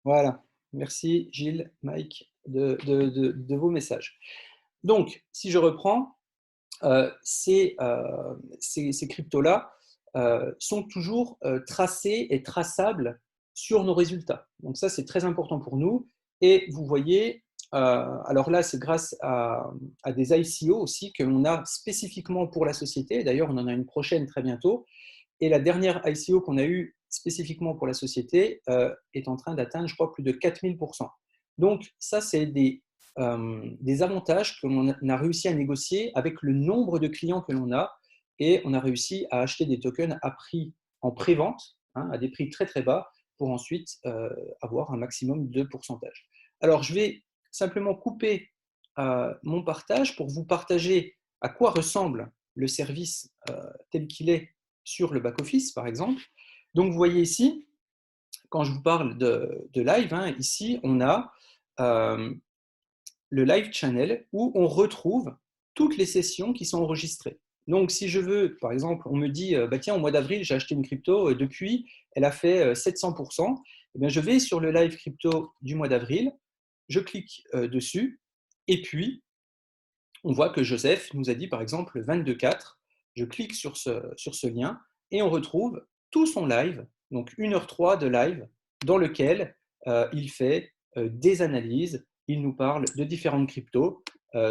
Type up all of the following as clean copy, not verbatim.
Voilà. Merci Gilles, Mike, de vos messages. Donc, si je reprends, ces cryptos-là sont toujours tracés et traçables sur nos résultats. Donc ça, c'est très important pour nous. Et vous voyez, alors là, c'est grâce à des ICO aussi que l'on a spécifiquement pour la société. D'ailleurs, on en a une prochaine très bientôt. Et la dernière ICO qu'on a eue spécifiquement pour la société est en train d'atteindre, je crois, plus de 4000%. Donc ça, c'est des avantages que l'on a réussi à négocier avec le nombre de clients que l'on a. Et on a réussi à acheter des tokens à prix en pré-vente, hein, à des prix très très bas, pour ensuite avoir un maximum de pourcentage. Alors, je vais simplement couper mon partage pour vous partager à quoi ressemble le service tel qu'il est sur le back-office, par exemple. Donc, vous voyez ici, quand je vous parle de live, hein, ici, on a euh, le live channel où on retrouve toutes les sessions qui sont enregistrées. Donc, si je veux, par exemple, on me dit, bah, tiens, au mois d'avril, j'ai acheté une crypto, depuis, elle a fait 700%, eh bien, je vais sur le live crypto du mois d'avril, je clique dessus, et puis, on voit que Joseph nous a dit, par exemple, le 22/4, je clique sur ce lien, et on retrouve tout son live, donc 1h03 de live, dans lequel il fait des analyses, il nous parle de différentes cryptos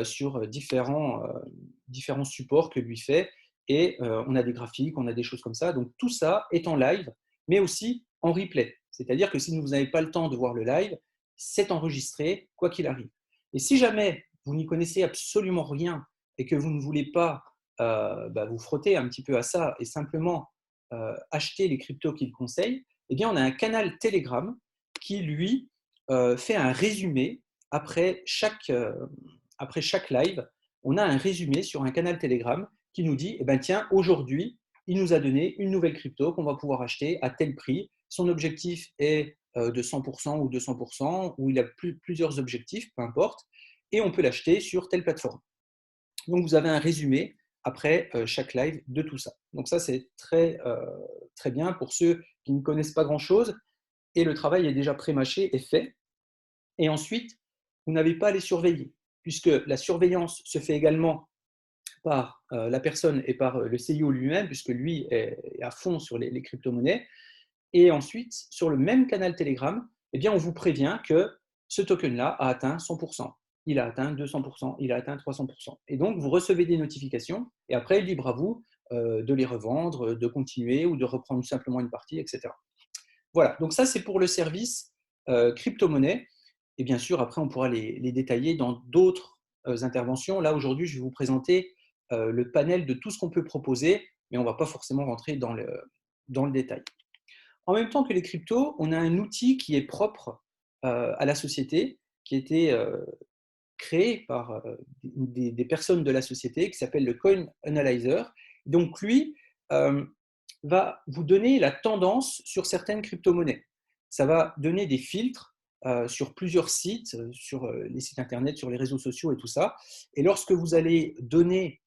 sur différents supports que lui fait, et on a des graphiques, on a des choses comme ça. Donc tout ça est en live, mais aussi en replay. C'est-à-dire que si vous n'avez pas le temps de voir le live, c'est enregistré, quoi qu'il arrive. Et si jamais vous n'y connaissez absolument rien et que vous ne voulez pas vous frotter un petit peu à ça et simplement acheter les cryptos qu'il conseille, eh bien, on a un canal Telegram qui, lui, fait un résumé après chaque live. On a un résumé sur un canal Telegram qui nous dit, eh ben, tiens, aujourd'hui, il nous a donné une nouvelle crypto qu'on va pouvoir acheter à tel prix. Son objectif est de 100% ou 200%, ou il a plusieurs objectifs, peu importe, et on peut l'acheter sur telle plateforme. Donc, vous avez un résumé après chaque live de tout ça. Donc, ça, c'est très, très bien pour ceux qui ne connaissent pas grand-chose et le travail est déjà pré-mâché et fait. Et ensuite, vous n'avez pas à les surveiller, puisque la surveillance se fait également par la personne et par le CIO lui-même, puisque lui est à fond sur les crypto-monnaies. Et ensuite, sur le même canal Telegram, eh bien, on vous prévient que ce token-là a atteint 100%, il a atteint 200%, il a atteint 300%. Et donc, vous recevez des notifications, et après, libre à vous de les revendre, de continuer ou de reprendre simplement une partie, etc. Voilà, donc ça, c'est pour le service crypto-monnaie. Et bien sûr, après, on pourra les détailler dans d'autres interventions. Là, aujourd'hui, je vais vous présenter le panel de tout ce qu'on peut proposer, mais on ne va pas forcément rentrer dans le détail. En même temps que les cryptos, on a un outil qui est propre à la société, qui a été créé par des personnes de la société, qui s'appelle le Coin Analyzer. Donc lui va vous donner la tendance sur certaines crypto-monnaies. Ça va donner des filtres sur plusieurs sites, sur les sites internet, sur les réseaux sociaux et tout ça. Et lorsque vous allez donner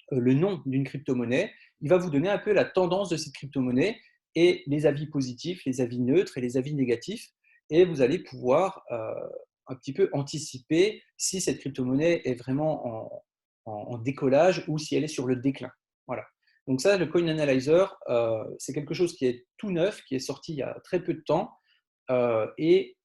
le nom d'une crypto-monnaie, il va vous donner un peu la tendance de cette crypto-monnaie et les avis positifs, les avis neutres et les avis négatifs. Et vous allez pouvoir un petit peu anticiper si cette crypto-monnaie est vraiment en décollage ou si elle est sur le déclin. Voilà. Donc ça, le Coin Analyzer, c'est quelque chose qui est tout neuf, qui est sorti il y a très peu de temps. Et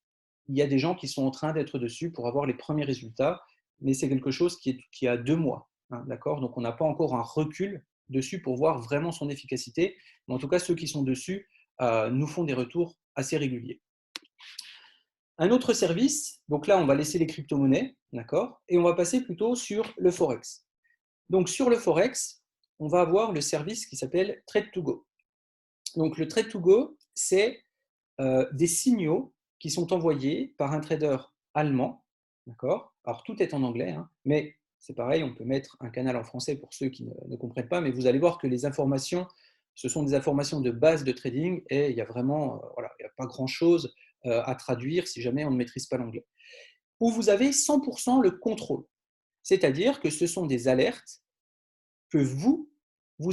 il y a des gens qui sont en train d'être dessus pour avoir les premiers résultats, mais c'est quelque chose qui a 2 mois. Hein, d'accord. Donc on n'a pas encore un recul dessus pour voir vraiment son efficacité. Mais en tout cas, ceux qui sont dessus nous font des retours assez réguliers. Un autre service, donc là on va laisser les crypto-monnaies, d'accord, et on va passer plutôt sur le Forex. Donc sur le Forex, on va avoir le service qui s'appelle Trade2Go. Donc le Trade2Go, c'est des signaux qui sont envoyés par un trader allemand, d'accord. Alors tout est en anglais, hein, mais c'est pareil, on peut mettre un canal en français pour ceux qui ne comprennent pas, mais vous allez voir que les informations, ce sont des informations de base de trading et il y a vraiment, voilà, il n'y a pas grand-chose à traduire si jamais on ne maîtrise pas l'anglais. Où vous avez 100% le contrôle, c'est-à-dire que ce sont des alertes que vous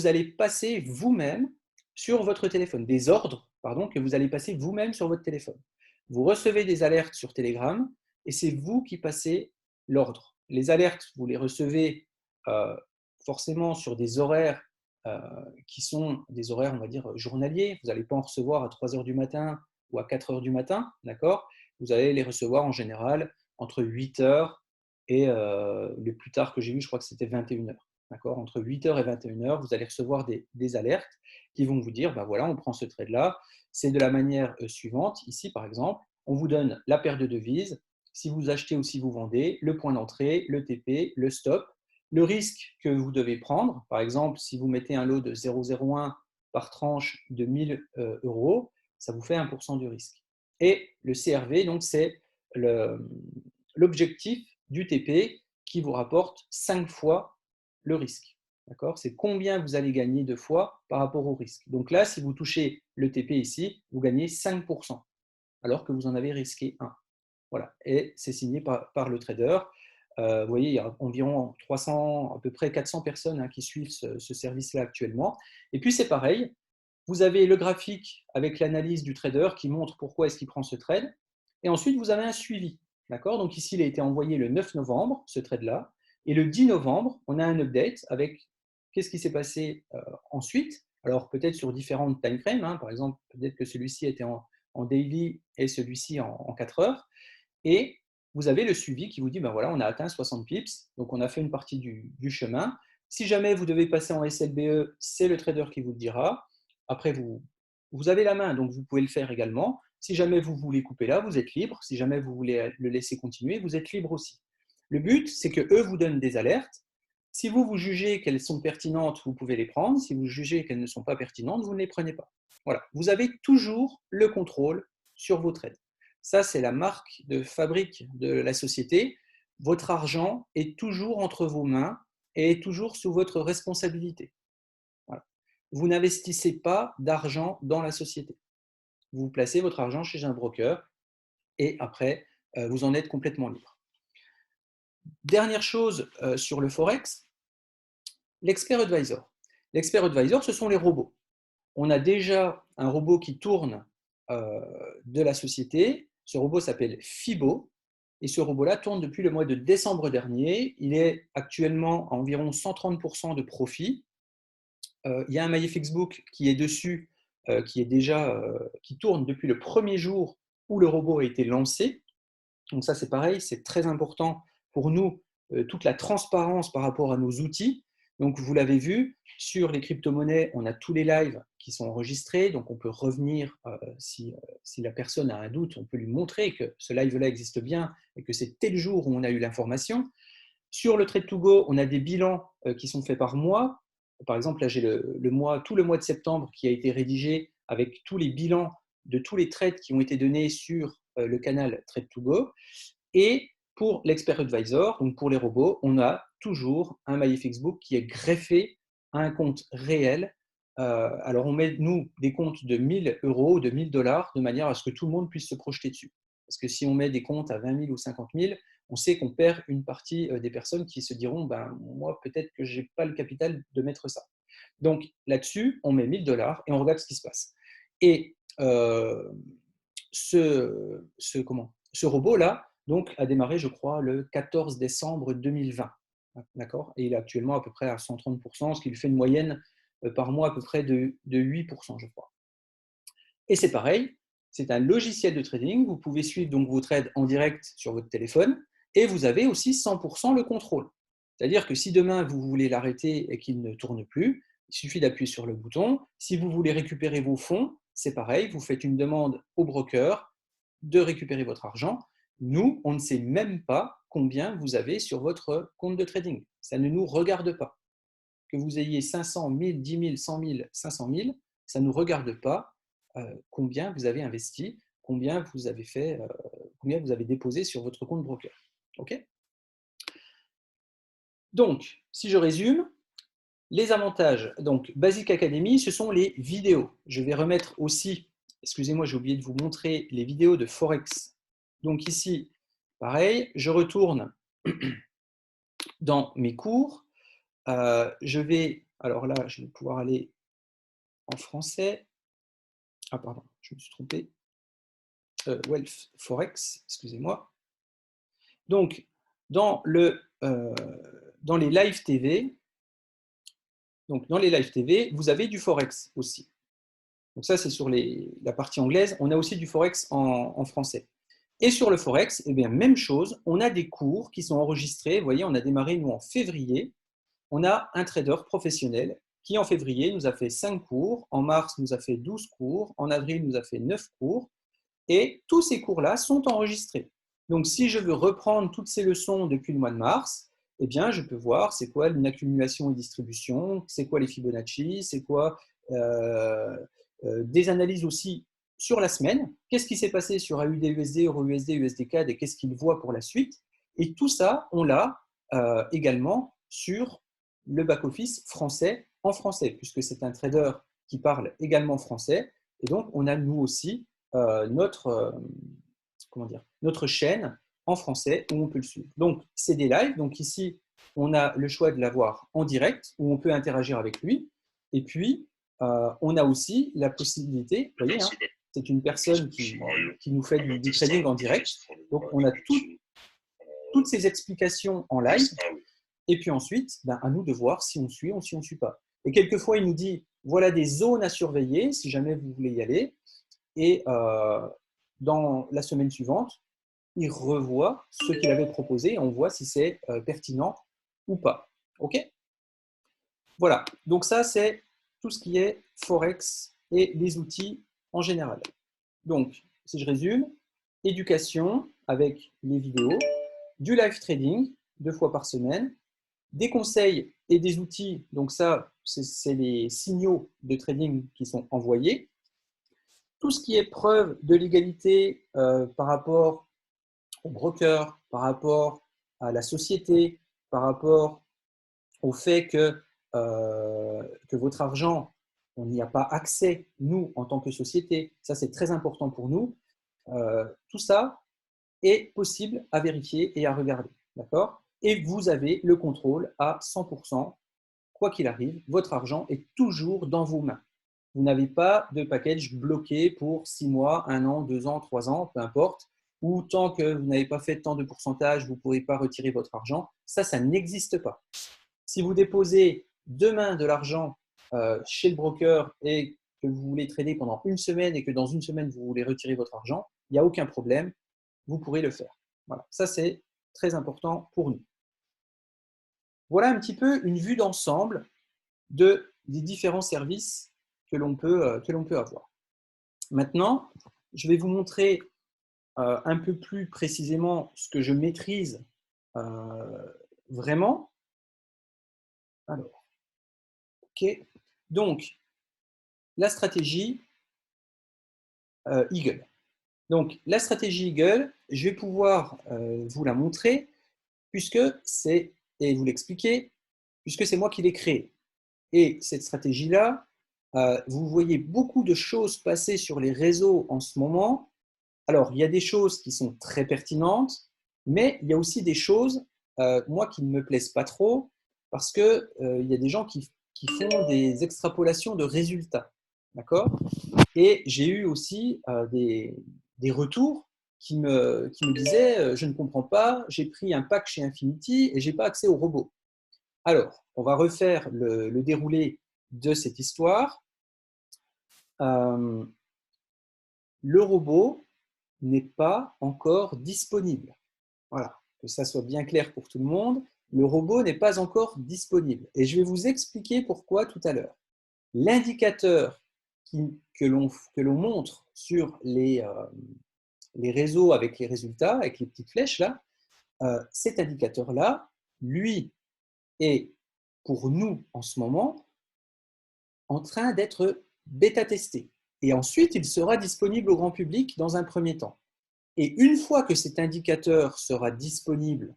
allez passer vous-même sur votre téléphone, des ordres, pardon, que vous allez passer vous-même sur votre téléphone. Vous recevez des alertes sur Telegram et c'est vous qui passez l'ordre. Les alertes, vous les recevez forcément sur des horaires euh, qui sont des horaires, on va dire, journaliers. Vous n'allez pas en recevoir à 3 heures du matin ou à 4 heures du matin, d'accord? Vous allez les recevoir en général entre 8 heures et le plus tard que j'ai vu, je crois que c'était 21 heures. D'accord? Entre 8 heures et 21 heures, vous allez recevoir des alertes qui vont vous dire, ben voilà, on prend ce trade-là, c'est de la manière suivante. Ici, par exemple, on vous donne la paire de devises, si vous achetez ou si vous vendez, le point d'entrée, le TP, le stop, le risque que vous devez prendre. Par exemple, si vous mettez un lot de 0,01 par tranche de 1000 euros, ça vous fait 1% du risque. Et le CRV, donc, c'est l'objectif du TP qui vous rapporte 5 fois le risque. D'accord? C'est combien vous allez gagner de fois par rapport au risque. Donc là, si vous touchez le TP ici, vous gagnez 5%, alors que vous en avez risqué 1. Voilà. Et c'est signé par le trader. Vous voyez, il y a environ 300, à peu près 400 personnes qui suivent ce service-là actuellement. Et puis c'est pareil, vous avez le graphique avec l'analyse du trader qui montre pourquoi est-ce qu'il prend ce trade. Et ensuite, vous avez un suivi. D'accord? Donc ici, il a été envoyé le 9 novembre, ce trade-là. Et le 10 novembre, on a un update avec qu'est-ce qui s'est passé ensuite. Alors peut-être sur différentes time frames. Par exemple, peut-être que celui-ci était en daily et celui-ci en 4 heures. Et vous avez le suivi qui vous dit, ben voilà, on a atteint 60 pips, donc on a fait une partie du chemin. Si jamais vous devez passer en SLBE, c'est le trader qui vous le dira. Après, vous avez la main, donc vous pouvez le faire également. Si jamais vous voulez couper là, vous êtes libre. Si jamais vous voulez le laisser continuer, vous êtes libre aussi. Le but, c'est qu'eux vous donnent des alertes. Si vous jugez qu'elles sont pertinentes, vous pouvez les prendre. Si vous jugez qu'elles ne sont pas pertinentes, vous ne les prenez pas. Voilà. Vous avez toujours le contrôle sur vos trades. Ça, c'est la marque de fabrique de la société. Votre argent est toujours entre vos mains et est toujours sous votre responsabilité. Voilà. Vous n'investissez pas d'argent dans la société. Vous placez votre argent chez un broker et après, vous en êtes complètement libre. Dernière chose sur le Forex, l'expert advisor. L'expert advisor, ce sont les robots. On a déjà un robot qui tourne de la société. Ce robot s'appelle Fibo. Et ce robot-là tourne depuis le mois de décembre dernier. Il est actuellement à environ 130% de profit. Il y a un MyFXBook qui est dessus, qui tourne depuis le premier jour où le robot a été lancé. Donc ça, c'est pareil, c'est très important pour nous, toute la transparence par rapport à nos outils. Donc vous l'avez vu, sur les crypto-monnaies, on a tous les lives qui sont enregistrés, donc on peut revenir si la personne a un doute, on peut lui montrer que ce live-là existe bien et que c'est tel jour où on a eu l'information. Sur le Trade2Go, on a des bilans qui sont faits par mois. Par exemple, là, j'ai tout le mois de septembre qui a été rédigé avec tous les bilans de tous les trades qui ont été donnés sur le canal Trade2Go. Et pour l'expert advisor, donc pour les robots, on a toujours un MyFXBook qui est greffé à un compte réel. Alors, on met, nous, des comptes de 1000 euros, de 1000 dollars, de manière à ce que tout le monde puisse se projeter dessus. Parce que si on met des comptes à 20 000 ou 50 000, on sait qu'on perd une partie des personnes qui se diront, ben, moi, peut-être que je n'ai pas le capital de mettre ça. Donc, là-dessus, on met 1000 dollars et on regarde ce qui se passe. Et ce robot-là donc, a démarré, je crois, le 14 décembre 2020. D'accord? Et il est actuellement à peu près à 130%, ce qui lui fait une moyenne par mois à peu près de 8%, je crois. Et c'est pareil, c'est un logiciel de trading. Vous pouvez suivre donc vos trades en direct sur votre téléphone et vous avez aussi 100% le contrôle. C'est-à-dire que si demain vous voulez l'arrêter et qu'il ne tourne plus, il suffit d'appuyer sur le bouton. Si vous voulez récupérer vos fonds, c'est pareil, vous faites une demande au broker de récupérer votre argent. Nous, on ne sait même pas combien vous avez sur votre compte de trading. Ça ne nous regarde pas. Que vous ayez 500, 1000, 10 000, 100 000, 500 000, ça ne nous regarde pas combien vous avez investi, combien vous avez fait, combien vous avez déposé sur votre compte broker. OK? Donc, si je résume, les avantages, donc Basic Academy, ce sont les vidéos. Je vais remettre aussi, excusez-moi, j'ai oublié de vous montrer les vidéos de Forex. Donc ici, pareil, je retourne dans mes cours. Je vais, alors là, je vais pouvoir aller en français. Ah pardon, je me suis trompé. Wealth Forex, excusez-moi. Donc, dans les live TV, vous avez du Forex aussi. Donc ça, c'est sur la partie anglaise. On a aussi du Forex en français. Et sur le Forex, eh bien, même chose, on a des cours qui sont enregistrés. Vous voyez, on a démarré, nous, en février. On a un trader professionnel qui, en février, nous a fait 5 cours. En mars, nous a fait 12 cours. En avril, nous a fait 9 cours. Et tous ces cours-là sont enregistrés. Donc, si je veux reprendre toutes ces leçons depuis le mois de mars, eh bien, je peux voir c'est quoi une accumulation et distribution, c'est quoi les Fibonacci, c'est quoi des analyses aussi sur la semaine. Qu'est-ce qui s'est passé sur AUD-USD, Euro-USD, USD-CAD et qu'est-ce qu'il voit pour la suite. Et tout ça, on l'a également sur le back-office français en français, puisque c'est un trader qui parle également français. Et donc, on a nous aussi notre chaîne en français où on peut le suivre. Donc, c'est des lives. Donc, ici, on a le choix de l'avoir en direct où on peut interagir avec lui. Et puis, on a aussi la possibilité, vous voyez, hein, c'est une personne qui nous fait du trading en direct. Donc, on a toutes ces explications en live. Et puis ensuite, à nous de voir si on suit ou si on ne suit pas. Et quelquefois, il nous dit, voilà des zones à surveiller si jamais vous voulez y aller. Et dans la semaine suivante, il revoit ce qu'il avait proposé et on voit si c'est pertinent ou pas. OK? Voilà. Donc ça, c'est tout ce qui est Forex et les outils en général. Donc, si je résume, éducation avec les vidéos, du live trading 2 fois par semaine, des conseils et des outils. Donc ça, c'est les signaux de trading qui sont envoyés. Tout ce qui est preuve de légalité par rapport au broker, par rapport à la société, par rapport au fait que votre argent, on n'y a pas accès, nous, en tant que société. Ça, c'est très important pour nous. Tout ça est possible à vérifier et à regarder. D'accord? Et vous avez le contrôle à 100%. Quoi qu'il arrive, votre argent est toujours dans vos mains. Vous n'avez pas de package bloqué pour 6 mois, 1 an, 2 ans, 3 ans, peu importe, ou tant que vous n'avez pas fait tant de pourcentage, vous ne pourrez pas retirer votre argent. Ça n'existe pas. Si vous déposez demain de l'argent chez le broker et que vous voulez trader pendant une semaine et que dans une semaine, vous voulez retirer votre argent, il n'y a aucun problème, vous pourrez le faire. Voilà, ça c'est très important pour nous. Voilà un petit peu une vue d'ensemble des différents services que l'on peut avoir. Maintenant, je vais vous montrer un peu plus précisément ce que je maîtrise vraiment. Alors, ok. Donc, la stratégie Eagle. Donc, la stratégie Eagle, je vais pouvoir vous la montrer puisque c'est, et vous l'expliquer, puisque c'est moi qui l'ai créée. Et cette stratégie-là, vous voyez beaucoup de choses passer sur les réseaux en ce moment. Alors, il y a des choses qui sont très pertinentes, mais il y a aussi des choses, moi, qui ne me plaisent pas trop, parce qu'il y a des gens qui font des extrapolations de résultats. D'accord? Et j'ai eu aussi des retours qui me disaient je ne comprends pas, j'ai pris un pack chez Infinity et je n'ai pas accès au robot. Alors, on va refaire le déroulé de cette histoire. Le robot n'est pas encore disponible. Voilà, que ça soit bien clair pour tout le monde. Le robot n'est pas encore disponible. Et je vais vous expliquer pourquoi tout à l'heure. L'indicateur que l'on montre sur les réseaux avec les résultats, avec les petites flèches là, cet indicateur-là, lui, est pour nous en ce moment en train d'être bêta-testé. Et ensuite, il sera disponible au grand public dans un premier temps. Et une fois que cet indicateur sera disponible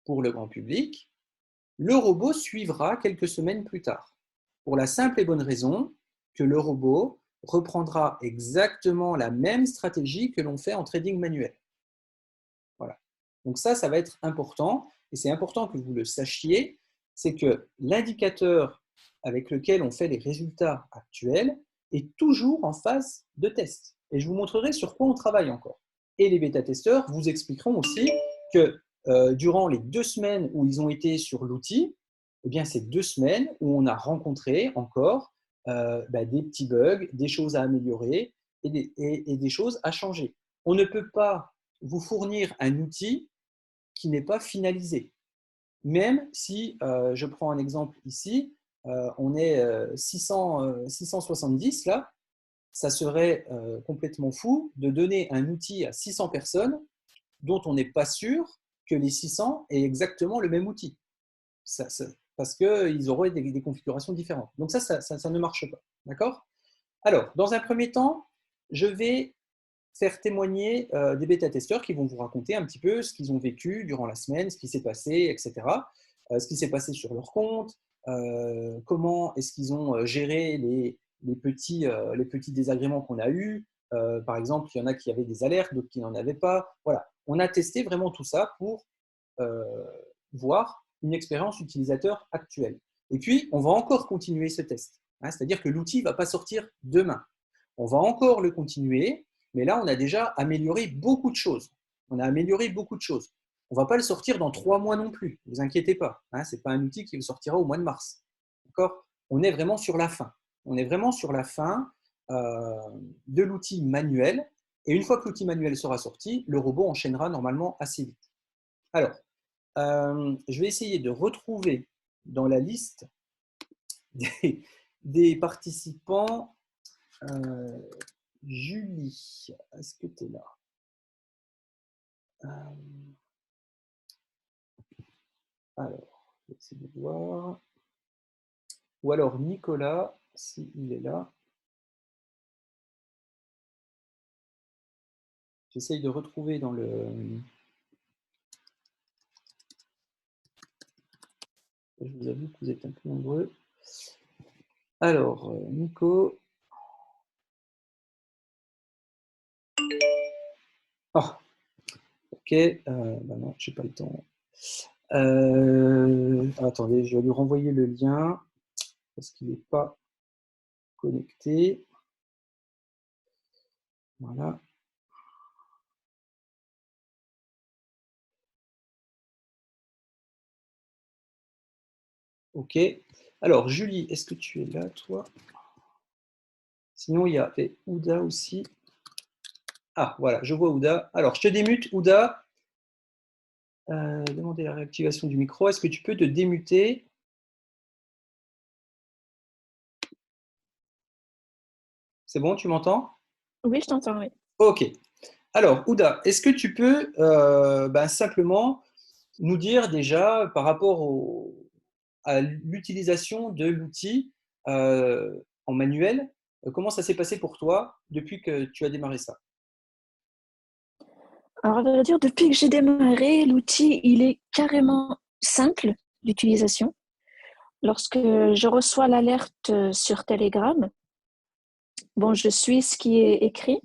pour le grand public, le robot suivra quelques semaines plus tard. Pour la simple et bonne raison que le robot reprendra exactement la même stratégie que l'on fait en trading manuel. Voilà. Donc ça va être important, et c'est important que vous le sachiez, c'est que l'indicateur avec lequel on fait les résultats actuels est toujours en phase de test. Et je vous montrerai sur quoi on travaille encore. Et les bêta-testeurs vous expliqueront aussi que durant les 2 semaines où ils ont été sur l'outil, eh bien, c'est 2 semaines où on a rencontré encore des petits bugs, des choses à améliorer et des choses à changer. On ne peut pas vous fournir un outil qui n'est pas finalisé. Même si, je prends un exemple ici, on est 670 là, ça serait complètement fou de donner un outil à 600 personnes dont on n'est pas sûr que les 600 aient exactement le même outil. Parce qu'ils auraient des configurations différentes. Donc ça ne marche pas. D'accord? Alors, dans un premier temps, je vais faire témoigner des bêta-testeurs qui vont vous raconter un petit peu ce qu'ils ont vécu durant la semaine, ce qui s'est passé, etc. Ce qui s'est passé sur leur compte, comment est-ce qu'ils ont géré les petits désagréments qu'on a eus. Par exemple, il y en a qui avaient des alertes, d'autres qui n'en avaient pas. Voilà, on a testé vraiment tout ça pour voir une expérience utilisateur actuelle. Et puis, on va encore continuer ce test. Hein, c'est-à-dire que l'outil ne va pas sortir demain. On va encore le continuer, mais là, on a déjà amélioré beaucoup de choses. On a amélioré beaucoup de choses. On ne va pas le sortir dans 3 mois non plus, ne vous inquiétez pas. Hein, ce n'est pas un outil qui sortira au mois de mars. D'accord? On est vraiment sur la fin. On est vraiment sur la fin de l'outil manuel. Et une fois que l'outil manuel sera sorti, le robot enchaînera normalement assez vite. Alors, je vais essayer de retrouver dans la liste des participants Julie. Est-ce que tu es là? Alors, je vais essayer de voir. Ou alors Nicolas, s'il est là. J'essaye de retrouver dans le... Je vous avoue que vous êtes un peu nombreux. Alors, Nico. Ah, ok. Non, je n'ai pas le temps. Attendez, je vais lui renvoyer le lien parce qu'il n'est pas connecté. Voilà. Ok. Alors, Julie, est-ce que tu es là, toi? Sinon, il y a Ouda aussi. Ah, voilà, je vois Ouda. Alors, je te démute, Ouda. Demander la réactivation du micro. Est-ce que tu peux te démuter? C'est bon, tu m'entends? Oui, je t'entends, oui. Ok. Alors, Ouda, est-ce que tu peux simplement nous dire déjà par rapport à l'utilisation de l'outil en manuel, comment ça s'est passé pour toi depuis que tu as démarré ça? Alors, à vrai dire, depuis que j'ai démarré, l'outil, il est carrément simple d'utilisation. Lorsque je reçois l'alerte sur Telegram, bon, je suis ce qui est écrit.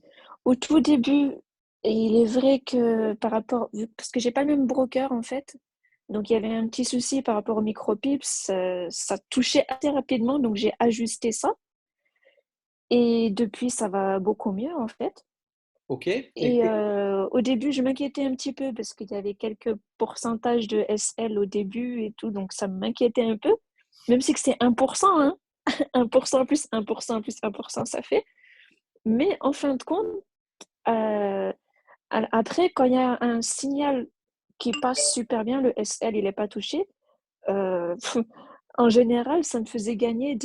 Au tout début, il est vrai que parce que j'ai pas le même broker en fait, donc il y avait un petit souci par rapport au micropips, ça touchait assez rapidement, donc j'ai ajusté ça. Et depuis, ça va beaucoup mieux en fait. Ok. Et au début, je m'inquiétais un petit peu parce qu'il y avait quelques pourcentages de SL au début et tout, donc ça m'inquiétait un peu. Même si que c'est 1%, hein. 1% plus 1% plus 1%, ça fait. Mais en fin de compte, euh, après, quand il y a un signal qui passe super bien, le SL, il n'est pas touché, euh, en général, ça me faisait gagner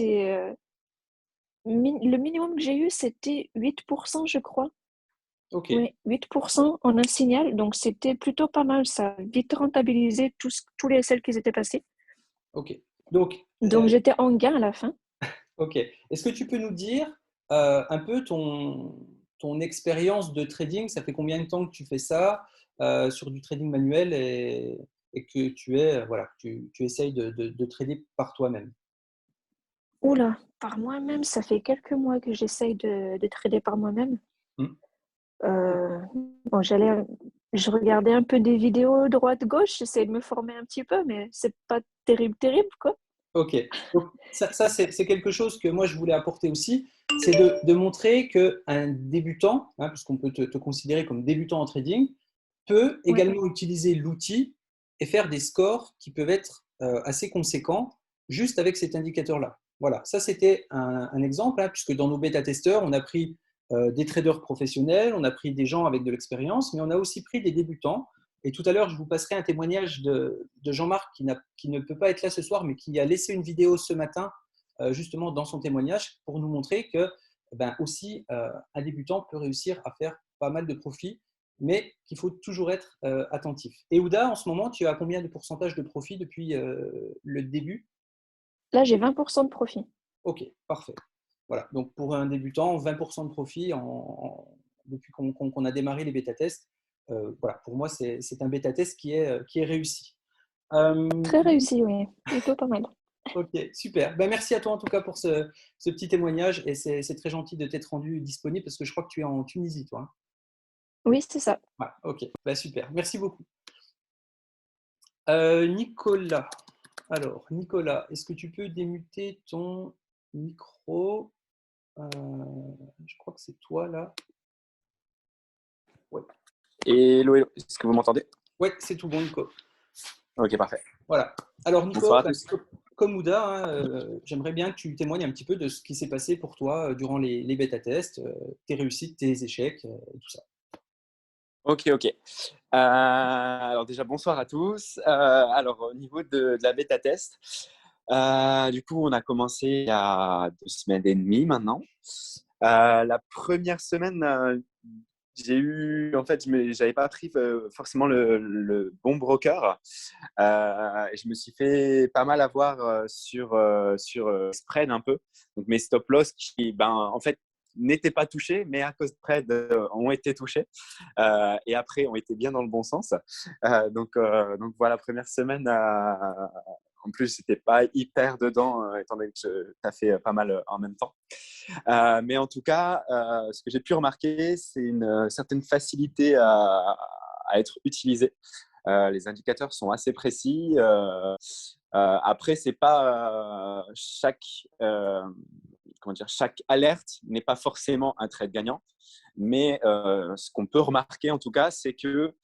le minimum que j'ai eu, c'était 8%, je crois. Ok. Oui, 8% en un signal, donc c'était plutôt pas mal. Ça a vite rentabilisé tous les SL qui étaient passés. Ok. Donc, Donc j'étais en gain à la fin. ok. Est-ce que tu peux nous dire un peu ton expérience de trading? Ça fait combien de temps que tu fais ça sur du trading manuel et que voilà, tu essayes de trader par toi-même? Oula, par moi-même, ça fait quelques mois que j'essaye de trader par moi-même. Hmm. Euh, bon, je regardais un peu des vidéos droite-gauche, j'essayais de me former un petit peu, mais c'est pas terrible, terrible, quoi. Ok. Donc, ça c'est quelque chose que moi je voulais apporter aussi, c'est de montrer qu'un débutant, hein, puisqu'on peut te considérer comme débutant en trading, peut Oui, également utiliser l'outil et faire des scores qui peuvent être assez conséquents juste avec cet indicateur-là. Voilà, ça c'était un exemple, hein, puisque dans nos bêta-testeurs, on a pris des traders professionnels, on a pris des gens avec de l'expérience, mais on a aussi pris des débutants. Et tout à l'heure, je vous passerai un témoignage de Jean-Marc qui ne peut pas être là ce soir, mais qui a laissé une vidéo ce matin, justement dans son témoignage, pour nous montrer que ben, aussi un débutant peut réussir à faire pas mal de profits, mais qu'il faut toujours être attentif. Et Ouda, en ce moment, tu as combien de pourcentage de profit depuis le début? là j'ai 20% de profit. Ok, parfait. Voilà, donc pour un débutant, 20% de profit depuis qu'on a démarré les bêta-tests. Voilà, pour moi, c'est un bêta-test qui est réussi. Très réussi, oui, plutôt pas mal. Ok, super. Ben, merci à toi en tout cas pour ce petit témoignage et c'est très gentil de t'être rendu disponible parce que je crois que tu es en Tunisie, toi, hein. Oui, c'est ça. Ouais, ok, ben, super. Merci beaucoup. Nicolas. Alors, Nicolas, est-ce que tu peux démuter ton micro? Euh, je crois que c'est toi là. Ouais, Hello, hello. Est-ce que vous m'entendez? ouais, c'est tout bon, Nico. Ok, parfait. Voilà. Alors, Nico, Bonsoir à ben, tous. comme Ouda, hein, j'aimerais bien que tu témoignes un petit peu de ce qui s'est passé pour toi durant les bêta-tests, tes réussites, tes échecs et tout ça. Ok, ok. Alors déjà, bonsoir à tous. Alors, au niveau de la bêta test, du coup, on a commencé il y a 2 semaines et demie maintenant. La première semaine, j'ai eu, en fait, j'avais pas pris forcément le bon broker. Et je me suis fait pas mal avoir sur spread un peu. Donc mes stop loss qui, ben, en fait, n'étaient pas touchés, mais à cause de spread ont été touchés. Et après, ont été bien dans le bon sens. Donc voilà, première semaine. En plus, j'étais pas hyper dedans, étant donné que tu as fait pas mal en même temps. Mais en tout cas, ce que j'ai pu remarquer, c'est une certaine facilité à être utilisé. Les indicateurs sont assez précis. Après, c'est pas chaque alerte n'est pas forcément un trade gagnant. Mais ce qu'on peut remarquer en tout cas, c'est que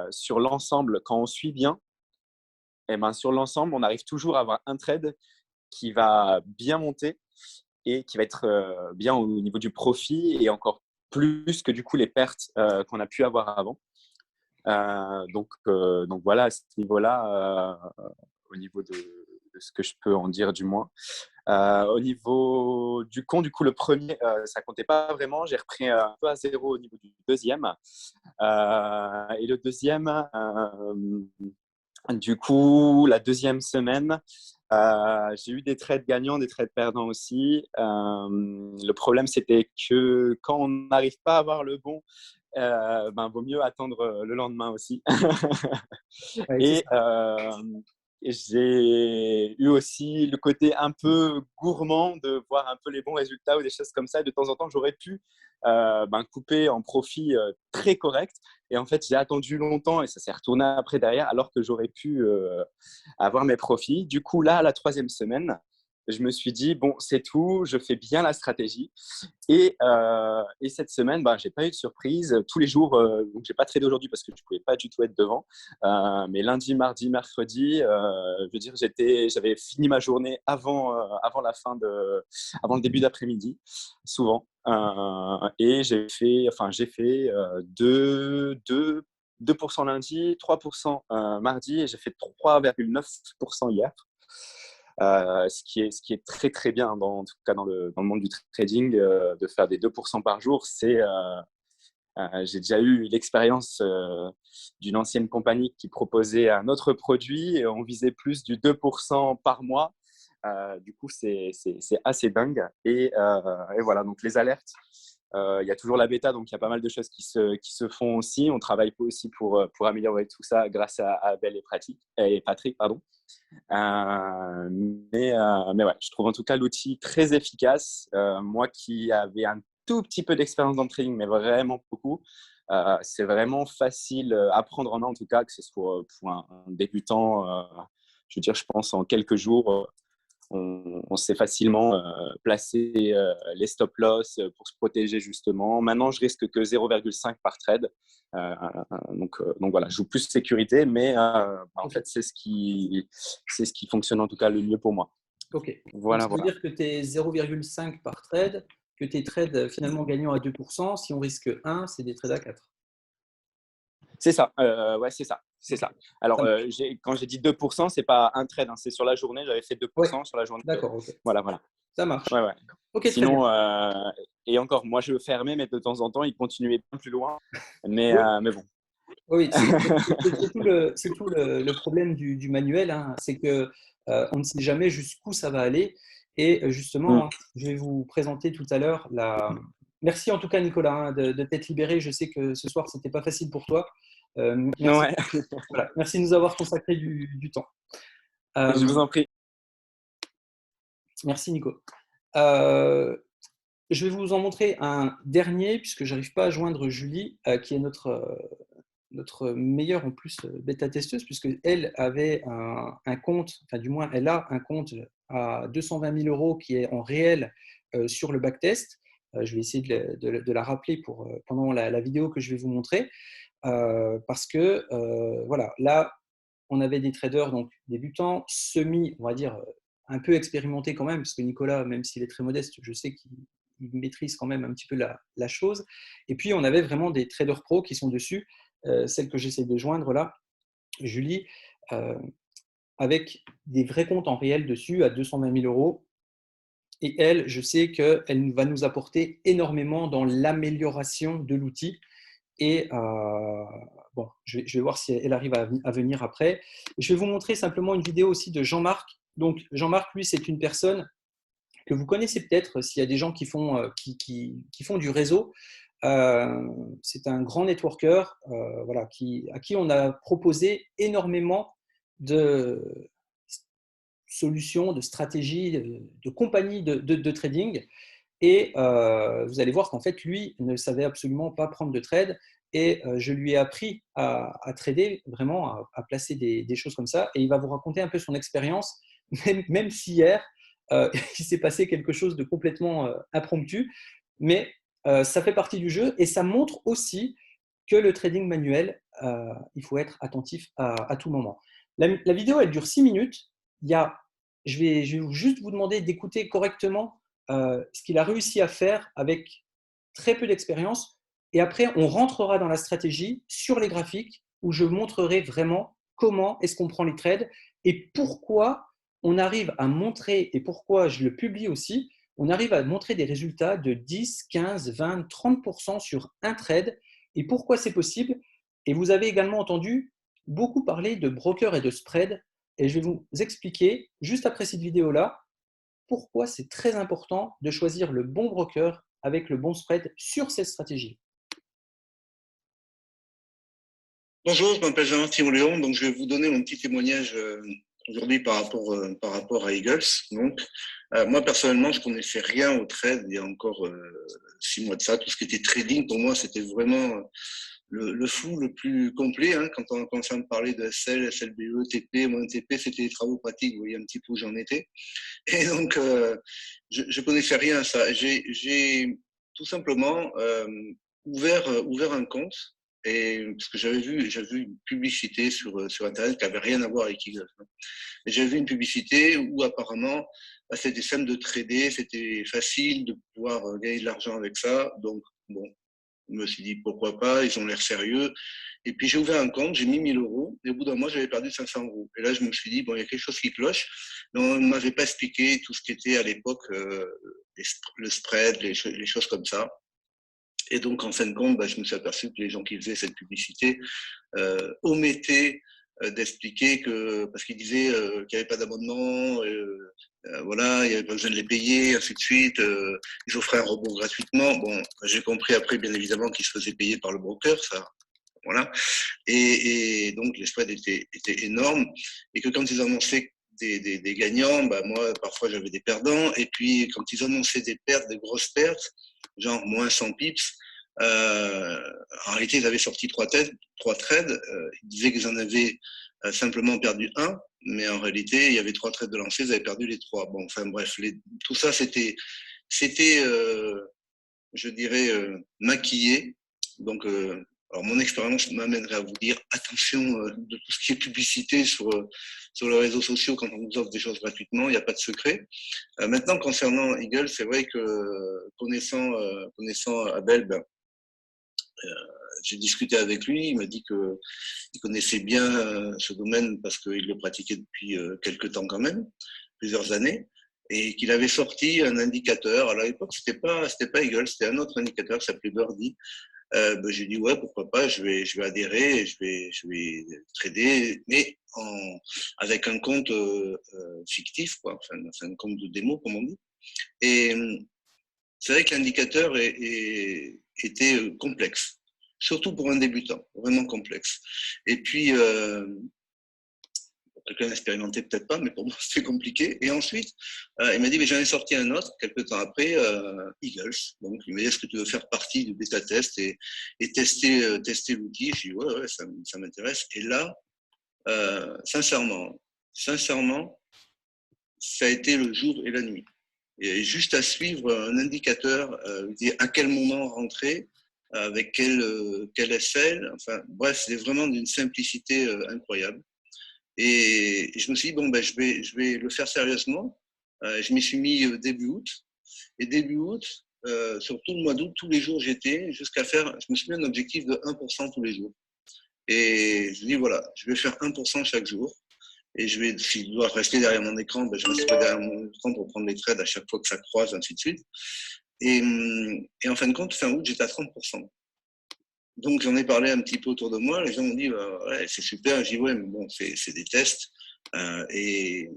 sur l'ensemble, quand on suit bien, eh ben, sur l'ensemble, on arrive toujours à avoir un trade qui va bien monter et qui va être bien au niveau du profit et encore plus que du coup les pertes qu'on a pu avoir avant. Donc voilà, à ce niveau-là, au niveau de ce que je peux en dire du moins. Au niveau du compte, du coup, le premier, ça comptait pas vraiment. J'ai repris un peu à zéro au niveau du deuxième. Et le deuxième, du coup, la deuxième semaine, j'ai eu des trades gagnants, des trades perdants aussi. Le problème, c'était que quand on n'arrive pas à avoir le bon, ben, vaut mieux attendre le lendemain aussi. Ouais, c'est Et ça. j'ai eu aussi le côté un peu gourmand de voir un peu les bons résultats ou des choses comme ça. De temps en temps, j'aurais pu ben, couper en profit très correct. Et en fait, j'ai attendu longtemps et ça s'est retourné après derrière alors que j'aurais pu avoir mes profits. Du coup, là, la troisième semaine, je me suis dit, bon, c'est tout, je fais bien la stratégie. Et cette semaine, bah, j'ai pas eu de surprise. Tous les jours, donc j'ai pas tradé aujourd'hui parce que je pouvais pas du tout être devant. Mais lundi, mardi, mercredi, je veux dire, j'avais fini ma journée avant avant le début d'après-midi, souvent. Et j'ai fait 2% lundi, 3% mardi et j'ai fait 3,9% hier. Ce qui est très très bien, en tout cas dans le monde du trading, de faire des 2% par jour. J'ai déjà eu l'expérience d'une ancienne compagnie qui proposait un autre produit et on visait plus du 2% par mois. Du coup, c'est assez dingue. Et voilà, donc les alertes, il y a toujours la bêta, donc il y a pas mal de choses qui se font aussi. On travaille aussi pour améliorer tout ça grâce à Abel et Patrick. Pardon. Mais ouais, je trouve en tout cas l'outil très efficace. Moi qui avais un tout petit peu d'expérience dans le trading, mais vraiment beaucoup, c'est vraiment facile à prendre en main, en tout cas, que ce soit pour un débutant je veux dire, je pense en quelques jours, on sait facilement placer les stop-loss pour se protéger justement. Maintenant, je risque que 0,5 par trade. Donc voilà, je joue plus sécurité, mais en fait, c'est ce qui fonctionne en tout cas le mieux pour moi. Ok. Voilà, Donc, ça veut voilà. dire que tu es 0,5 par trade, que tes trades finalement gagnant à 2%. Si on risque 1, c'est des trades à 4. C'est ça, ouais, c'est ça. C'est ça. Alors, quand j'ai dit 2%, c'est pas un trade, hein, c'est sur la journée. J'avais fait 2% Ouais, sur la journée. d'accord, ok. Voilà, voilà. Ça marche. Ouais, ouais. Ok, très bien. Sinon, et encore, moi, je fermais, mais de temps en temps, il continuait bien plus loin. Mais bon. Oui, c'est tout le problème du manuel, hein. C'est que on ne sait jamais jusqu'où ça va aller. Et justement, hein, je vais vous présenter tout à l'heure la. Merci en tout cas, Nicolas, hein, de t'être libéré. Je sais que ce soir, c'était pas facile pour toi. Merci, Ouais, voilà. Merci de nous avoir consacré du temps. je vous en prie. Merci, Nico. Euh, je vais vous en montrer un dernier, puisque j'arrive pas à joindre Julie, qui est notre meilleure en plus bêta-testeuse, puisqu'elle avait un compte, enfin du moins elle a un compte à 220 000 € qui est en réel sur le backtest. Je vais essayer de la rappeler pendant la vidéo que je vais vous montrer, parce que voilà, là, on avait des traders donc débutants, semi, on va dire, un peu expérimentés quand même, parce que Nicolas, même s'il est très modeste, je sais qu'il maîtrise quand même un petit peu la chose. Et puis, on avait vraiment des traders pros qui sont dessus, celle que j'essaie de joindre là, Julie, euh, avec des vrais comptes en réel dessus à 220 000 €. Et elle, je sais qu'elle va nous apporter énormément dans l'amélioration de l'outil. Et bon, je vais voir si elle arrive à venir après. Je vais vous montrer simplement une vidéo aussi de Jean-Marc. Donc, Jean-Marc, lui, c'est une personne que vous connaissez peut-être s'il y a des gens qui font, qui font du réseau. C'est un grand networker, voilà, à qui on a proposé énormément de solutions, de stratégies, de compagnies de trading. Et vous allez voir qu'en fait, lui ne savait absolument pas prendre de trade. Et je lui ai appris à trader, vraiment, à placer des choses comme ça. Et il va vous raconter un peu son expérience, même si hier, il s'est passé quelque chose de complètement impromptu. Mais ça fait partie du jeu et ça montre aussi que le trading manuel, il faut être attentif à tout moment. La vidéo, elle dure 6 minutes. Il y a, je vais juste vous demander d'écouter correctement ce qu'il a réussi à faire avec très peu d'expérience. Et après, on rentrera dans la stratégie sur les graphiques où je montrerai vraiment comment est-ce qu'on prend les trades et pourquoi on arrive à montrer, et pourquoi je le publie aussi, on arrive à montrer des résultats de 10, 15, 20, 30% sur un trade et pourquoi c'est possible. Et vous avez également entendu beaucoup parler de broker et de spread. Et je vais vous expliquer, juste après cette vidéo-là, pourquoi c'est très important de choisir le bon broker avec le bon spread sur cette stratégie. Bonjour, je m'appelle Jean-Marc Léon, donc je vais vous donner mon petit témoignage aujourd'hui par rapport à Eagles. Donc, moi personnellement, je connaissais rien au trade il y a encore 6 mois de ça. Tout ce qui était trading, pour moi, c'était vraiment le flou le plus complet. Hein, quand on commençait à me parler de SL, SLBE, TP, mon TP, c'était les travaux pratiques. Vous voyez un petit peu où j'en étais. Et donc, je connaissais rien à ça. J'ai tout simplement ouvert un compte. Et parce que j'avais vu une publicité sur Internet qui avait rien à voir avec Eagles. Et j'avais vu une publicité où apparemment c'était simple de trader, c'était facile de pouvoir gagner de l'argent avec ça. Donc bon, je me suis dit pourquoi pas, ils ont l'air sérieux. Et puis j'ai ouvert un compte, j'ai mis 1 000 €, et au bout d'un mois j'avais perdu 500 €. Et là je me suis dit bon, il y a quelque chose qui cloche. Mais on ne m'avait pas expliqué tout ce qui était à l'époque le spread, les choses comme ça. Et donc, en fin de compte, je me suis aperçu que les gens qui faisaient cette publicité omettaient d'expliquer que, parce qu'ils disaient qu'il n'y avait pas d'abonnement, voilà, il n'y avait pas besoin de les payer, ainsi de suite. Ils offraient un robot gratuitement. Bon, j'ai compris après, bien évidemment, qu'ils se faisaient payer par le broker, ça. Voilà. Et donc, les spreads étaient énormes. Et que quand ils annonçaient des gagnants, moi, parfois, j'avais des perdants. Et puis, quand ils annonçaient des pertes, des grosses pertes, genre moins 100 pips, En réalité, ils avaient sorti 3 trades. Ils disaient qu'ils en avaient simplement perdu un, mais en réalité, il y avait 3 trades de lancer, ils avaient perdu les 3. Bon, enfin bref, tout ça, c'était je dirais, maquillé. Donc, alors mon expérience m'amènerait à vous dire attention de tout ce qui est publicité sur les réseaux sociaux quand on vous offre des choses gratuitement, il n'y a pas de secret. Maintenant, concernant Eagle, c'est vrai que connaissant Abel, ben, j'ai discuté avec lui, il m'a dit qu'il connaissait bien ce domaine parce qu'il le pratiquait depuis quelques temps quand même, plusieurs années, et qu'il avait sorti un indicateur. Alors, à l'époque, c'était pas Eagle, c'était un autre indicateur qui s'appelait Birdie. Ben, j'ai dit ouais, pourquoi pas, je vais adhérer, et je vais trader, mais avec un compte fictif, quoi, enfin un compte de démo comme on dit. Et c'est vrai que l'indicateur était complexe, surtout pour un débutant, vraiment complexe. Et puis, pour quelqu'un expérimenté, peut-être pas, mais pour moi, c'était compliqué. Et ensuite, il m'a dit, mais j'en ai sorti un autre, quelques temps après, Eagles. Donc, il m'a dit, est-ce que tu veux faire partie du bêta test et tester l'outil? J'ai dit, ouais, ça m'intéresse. Et là, sincèrement, ça a été le jour et la nuit. Et juste à suivre un indicateur, dire à quel moment rentrer, avec quel SL, enfin bref, c'est vraiment d'une simplicité incroyable. Et je me suis dit, bon, ben, je vais le faire sérieusement. Je m'y suis mis début août. Et début août, sur tout le mois d'août, tous les jours j'étais, je me suis mis un objectif de 1% tous les jours. Et je me dis, voilà, je vais faire 1% chaque jour. Et si je dois rester derrière mon écran, ben, je resterai derrière mon écran pour prendre les trades à chaque fois que ça croise, ainsi de suite. Et en fin de compte, fin août, j'étais à 30%. Donc, j'en ai parlé un petit peu autour de moi. Les gens m'ont dit, ouais, c'est super. J'ai dit, ouais, mais bon, c'est des tests. Et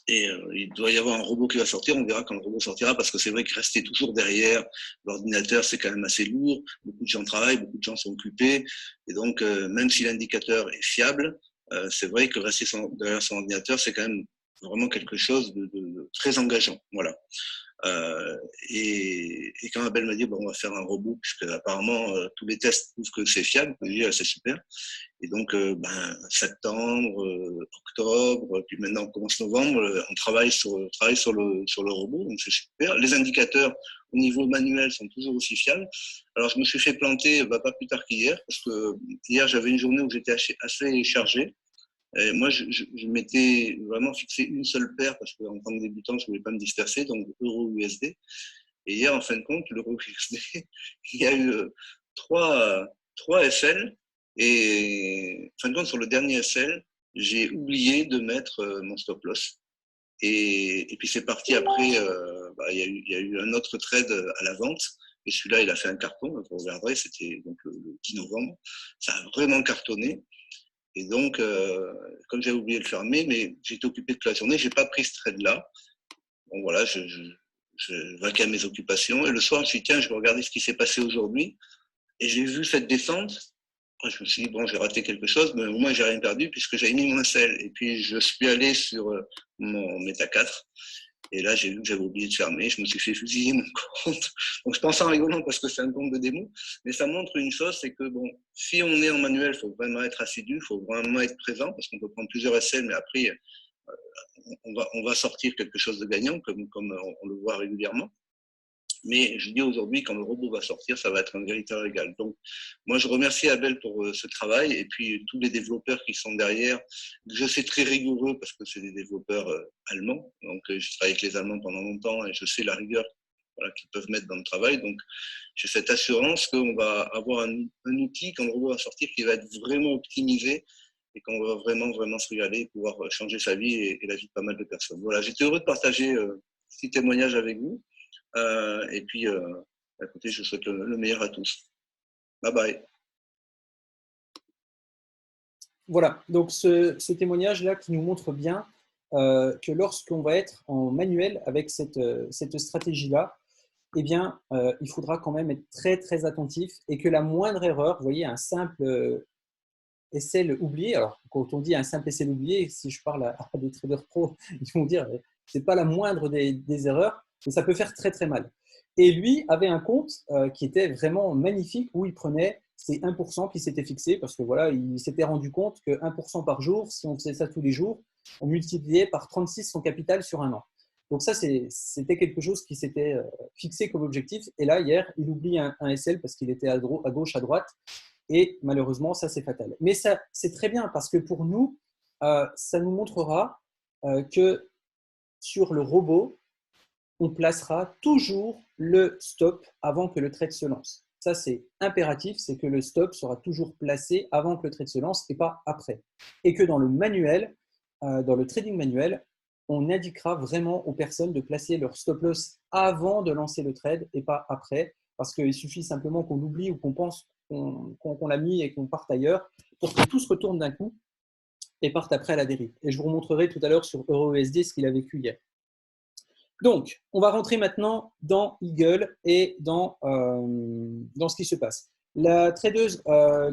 il doit y avoir un robot qui va sortir. On verra quand le robot sortira, parce que c'est vrai que rester toujours derrière l'ordinateur, c'est quand même assez lourd. Beaucoup de gens travaillent, beaucoup de gens sont occupés. Et donc, même si l'indicateur est fiable, c'est vrai que rester derrière son ordinateur, c'est quand même vraiment quelque chose de très engageant. Voilà. Et quand Abel m'a dit, bon, on va faire un robot, puisque apparemment tous les tests prouvent que c'est fiable, je me dis, c'est super. Et donc, septembre, octobre, puis maintenant on commence novembre, on travaille sur le robot, donc c'est super. Les indicateurs au niveau manuel sont toujours aussi fiables. Alors, je me suis fait planter pas plus tard qu'hier, parce que hier, j'avais une journée où j'étais assez chargé. Et moi, je m'étais vraiment fixé une seule paire, parce qu'en tant que débutant, je ne voulais pas me disperser, donc euro-USD. Et hier, en fin de compte, l'euro-USD, il y a eu trois SL. Et en fin de compte, sur le dernier SL, j'ai oublié de mettre mon stop loss. Et puis c'est parti après, il y a eu un autre trade à la vente. Et celui-là, il a fait un carton, vous regarderez, c'était donc le 10 novembre. Ça a vraiment cartonné. Et donc, comme j'avais oublié de le fermer, mais j'étais occupé toute la journée, je n'ai pas pris ce trade-là. Bon, voilà, je vaquais à mes occupations. Et le soir, je me suis dit, tiens, je vais regarder ce qui s'est passé aujourd'hui. Et j'ai vu cette descente. Je me suis dit, bon, j'ai raté quelque chose, mais au moins, j'ai rien perdu puisque j'avais mis mon sel. Et puis, je suis allé sur mon Meta 4. Et là, j'ai vu que j'avais oublié de fermer. Je me suis fait fusiller mon compte. Donc, je pense en rigolant parce que c'est un compte de démo. Mais ça montre une chose, c'est que, bon, si on est en manuel, il faut vraiment être assidu, il faut vraiment être présent parce qu'on peut prendre plusieurs SL, mais après, on va sortir quelque chose de gagnant, comme on le voit régulièrement. Mais je dis aujourd'hui, quand le robot va sortir, ça va être un véritable régal. Donc, moi, je remercie Abel pour ce travail et puis tous les développeurs qui sont derrière. Je sais très rigoureux parce que c'est des développeurs allemands. Donc, je travaille avec les Allemands pendant longtemps et je sais la rigueur qu'ils peuvent mettre dans le travail. Donc, j'ai cette assurance qu'on va avoir un outil, quand le robot va sortir, qui va être vraiment optimisé et qu'on va vraiment, vraiment se régaler et pouvoir changer sa vie et la vie de pas mal de personnes. Voilà, j'étais heureux de partager ce petit témoignage avec vous. Et puis, écoutez, je vous souhaite le meilleur à tous. Bye bye. Voilà, donc ce témoignage-là qui nous montre bien que lorsqu'on va être en manuel avec cette stratégie-là, eh bien, il faudra quand même être très, très attentif et que la moindre erreur, vous voyez, un simple SL oublié, alors quand on dit un simple SL oublié, si je parle à des traders pro, ils vont dire c'est pas la moindre des erreurs, mais ça peut faire très, très mal. Et lui avait un compte qui était vraiment magnifique où il prenait ces 1% qui s'était fixé parce que voilà, il s'était rendu compte que 1% par jour, si on faisait ça tous les jours, on multipliait par 36 son capital sur un an. Donc ça, c'était quelque chose qui s'était fixé comme objectif. Et là, hier, il oublie un SL parce qu'il était à gauche, à droite. Et malheureusement, ça, c'est fatal. Mais ça, c'est très bien parce que pour nous, ça nous montrera que sur le robot, on placera toujours le stop avant que le trade se lance. Ça, c'est impératif, c'est que le stop sera toujours placé avant que le trade se lance et pas après. Et que dans le manuel, dans le trading manuel, on indiquera vraiment aux personnes de placer leur stop loss avant de lancer le trade et pas après, parce qu'il suffit simplement qu'on oublie ou qu'on pense qu'on l'a mis et qu'on parte ailleurs pour que tout se retourne d'un coup et parte après à la dérive. Et je vous remontrerai tout à l'heure sur EURUSD ce qu'il a vécu hier. Donc, on va rentrer maintenant dans Eagle et dans ce qui se passe. La tradeuse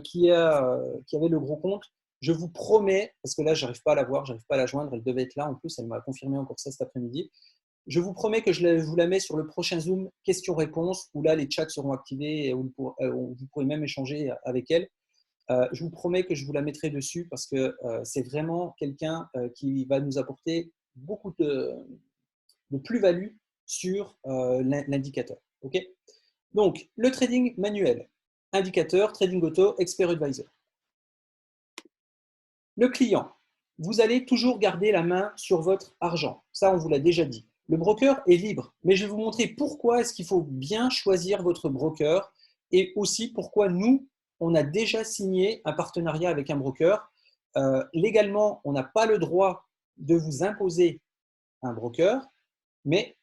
qui avait le gros compte, je vous promets, parce que là, je n'arrive pas à la voir, je n'arrive pas à la joindre, elle devait être là en plus, elle m'a confirmé encore ça cet après-midi. Je vous promets que je vous la mets sur le prochain Zoom questions-réponses, où là, les chats seront activés et où vous pourrez même échanger avec elle. Je vous promets que je vous la mettrai dessus parce que c'est vraiment quelqu'un qui va nous apporter beaucoup de plus-value sur l'indicateur. Okay, donc, le trading manuel, indicateur, trading auto, expert advisor. Le client, vous allez toujours garder la main sur votre argent. Ça, on vous l'a déjà dit. Le broker est libre, mais je vais vous montrer pourquoi est-ce qu'il faut bien choisir votre broker et aussi pourquoi nous, on a déjà signé un partenariat avec un broker. Légalement, on n'a pas le droit de vous imposer un broker, mais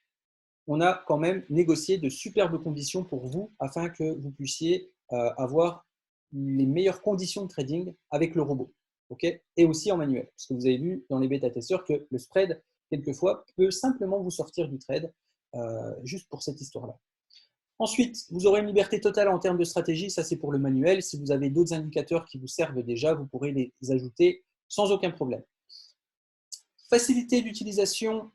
on a quand même négocié de superbes conditions pour vous afin que vous puissiez avoir les meilleures conditions de trading avec le robot. Okay, et aussi en manuel, parce que vous avez vu dans les bêta-testeurs que le spread, quelquefois, peut simplement vous sortir du trade juste pour cette histoire-là. Ensuite, vous aurez une liberté totale en termes de stratégie, ça c'est pour le manuel. Si vous avez d'autres indicateurs qui vous servent déjà, vous pourrez les ajouter sans aucun problème. Facilité d'utilisation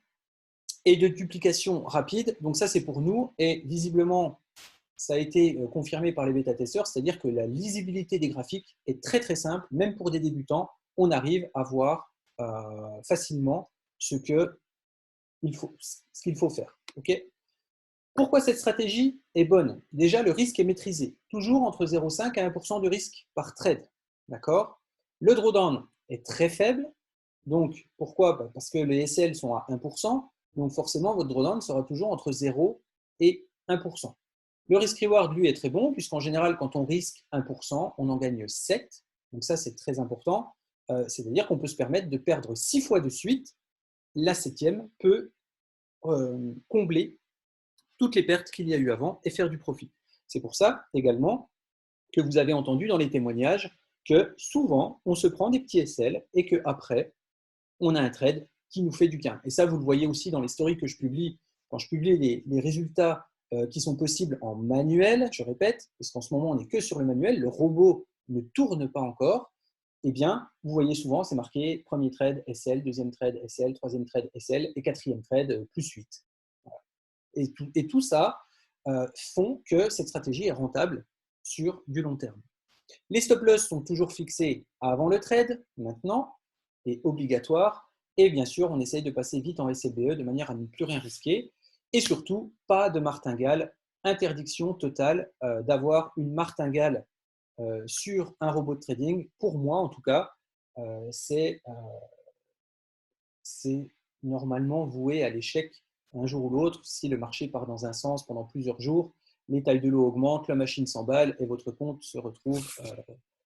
et de duplication rapide, donc ça c'est pour nous, et visiblement ça a été confirmé par les bêta-testeurs, c'est-à-dire que la lisibilité des graphiques est très très simple, même pour des débutants, on arrive à voir facilement ce qu'il faut faire. Okay, pourquoi cette stratégie est bonne? Déjà, le risque est maîtrisé, toujours entre 0,5 à 1% de risque par trade. D'accord, le drawdown est très faible, donc pourquoi? Parce que les SL sont à 1%, donc forcément votre drawdown sera toujours entre 0 et 1%. Le risk-reward, lui, est très bon, puisqu'en général, quand on risque 1%, on en gagne 7. Donc ça, c'est très important. C'est-à-dire qu'on peut se permettre de perdre 6 fois de suite. La 7e peut combler toutes les pertes qu'il y a eu avant et faire du profit. C'est pour ça, également, que vous avez entendu dans les témoignages que souvent, on se prend des petits SL et qu'après, on a un trade qui nous fait du gain. Et ça, vous le voyez aussi dans les stories que je publie. Quand je publie les résultats qui sont possibles en manuel, je répète, parce qu'en ce moment, on n'est que sur le manuel, le robot ne tourne pas encore, eh bien, vous voyez souvent, c'est marqué premier trade SL, deuxième trade SL, troisième trade SL et quatrième trade plus 8. Et tout ça font que cette stratégie est rentable sur du long terme. Les stop-loss sont toujours fixés avant le trade, maintenant, et obligatoires. Et bien sûr, on essaye de passer vite en SLBE de manière à ne plus rien risquer. Et surtout, pas de martingale, interdiction totale d'avoir une martingale sur un robot de trading. Pour moi, en tout cas, c'est normalement voué à l'échec un jour ou l'autre. Si le marché part dans un sens pendant plusieurs jours, les tailles de l'eau augmentent, la machine s'emballe et votre compte se retrouve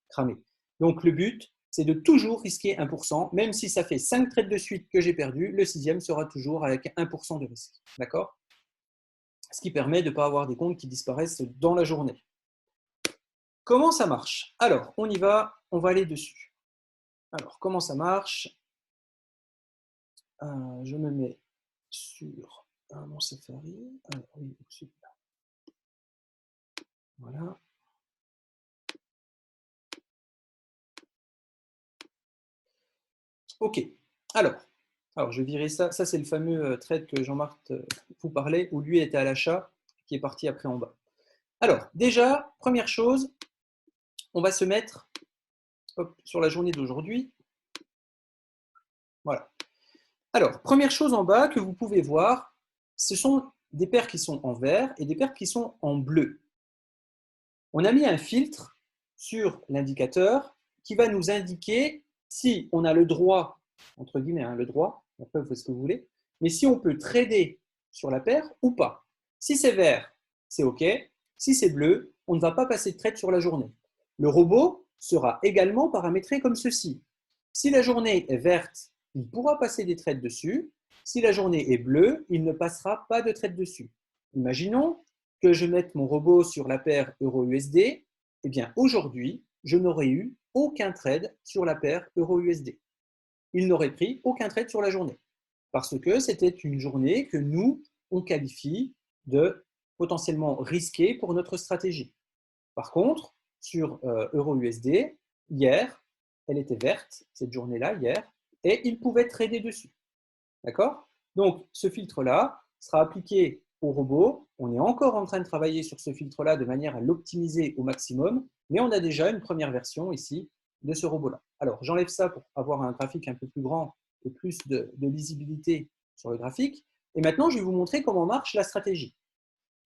cramé. Donc le but, c'est de toujours risquer 1%, même si ça fait 5 trades de suite que j'ai perdu, le 6e sera toujours avec 1% de risque. D'accord? Ce qui permet de ne pas avoir des comptes qui disparaissent dans la journée. Comment ça marche? Alors, on y va, on va aller dessus. Alors, comment ça marche? Je me mets sur mon Safari. Alors, oui, celui-là. Voilà. OK. Alors, je vais virer ça. Ça, c'est le fameux trade que Jean-Marc vous parlait, où lui était à l'achat, qui est parti après en bas. Alors, déjà, première chose, on va se mettre sur la journée d'aujourd'hui. Voilà. Alors, première chose en bas que vous pouvez voir, ce sont des paires qui sont en vert et des paires qui sont en bleu. On a mis un filtre sur l'indicateur qui va nous indiquer si on a le droit, entre guillemets, le droit, après vous faites ce que vous voulez, mais si on peut trader sur la paire ou pas. Si c'est vert, c'est OK. Si c'est bleu, on ne va pas passer de trade sur la journée. Le robot sera également paramétré comme ceci. Si la journée est verte, il pourra passer des trades dessus. Si la journée est bleue, il ne passera pas de trade dessus. Imaginons que je mette mon robot sur la paire euro-USD. Eh bien, aujourd'hui, je n'aurais eu aucun trade sur la paire euro-USD. Il n'aurait pris aucun trade sur la journée parce que c'était une journée que nous, on qualifie de potentiellement risquée pour notre stratégie. Par contre, sur euro-USD, hier, elle était verte, cette journée-là, hier, et il pouvait trader dessus. D'accord? Donc, ce filtre-là sera appliqué au robot. On est encore en train de travailler sur ce filtre-là de manière à l'optimiser au maximum, mais on a déjà une première version ici de ce robot-là. Alors, j'enlève ça pour avoir un graphique un peu plus grand et plus de lisibilité sur le graphique. Et maintenant, je vais vous montrer comment marche la stratégie.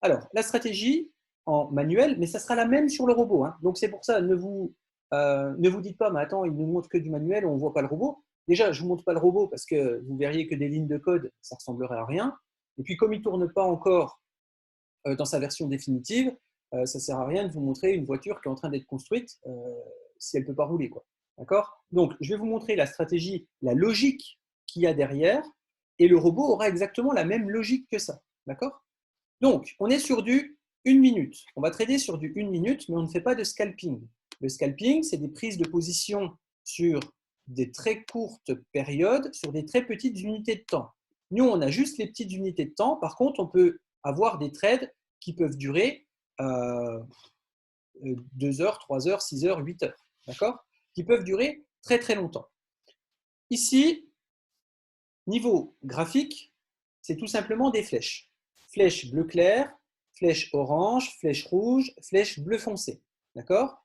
Alors, la stratégie en manuel, mais ça sera la même sur le robot. Hein. Donc, c'est pour ça, ne vous dites pas, mais attends, il ne nous montre que du manuel, on ne voit pas le robot. Déjà, je ne vous montre pas le robot parce que vous verriez que des lignes de code, ça ressemblerait à rien. Et puis, comme il ne tourne pas encore dans sa version définitive, ça ne sert à rien de vous montrer une voiture qui est en train d'être construite si elle ne peut pas rouler. D'accord? Donc, je vais vous montrer la stratégie, la logique qu'il y a derrière, et le robot aura exactement la même logique que ça. D'accord? Donc, on est sur du 1 minute. On va trader sur du 1 minute, mais on ne fait pas de scalping. Le scalping, c'est des prises de position sur des très courtes périodes, sur des très petites unités de temps. Nous, on a juste les petites unités de temps. Par contre, on peut avoir des trades qui peuvent durer 2 heures, 3 heures, 6 heures, 8 heures. D'accord? Qui peuvent durer très très longtemps. Ici, niveau graphique, c'est tout simplement des flèches. Flèche bleu clair, flèche orange, flèche rouge, flèche bleu foncé. D'accord?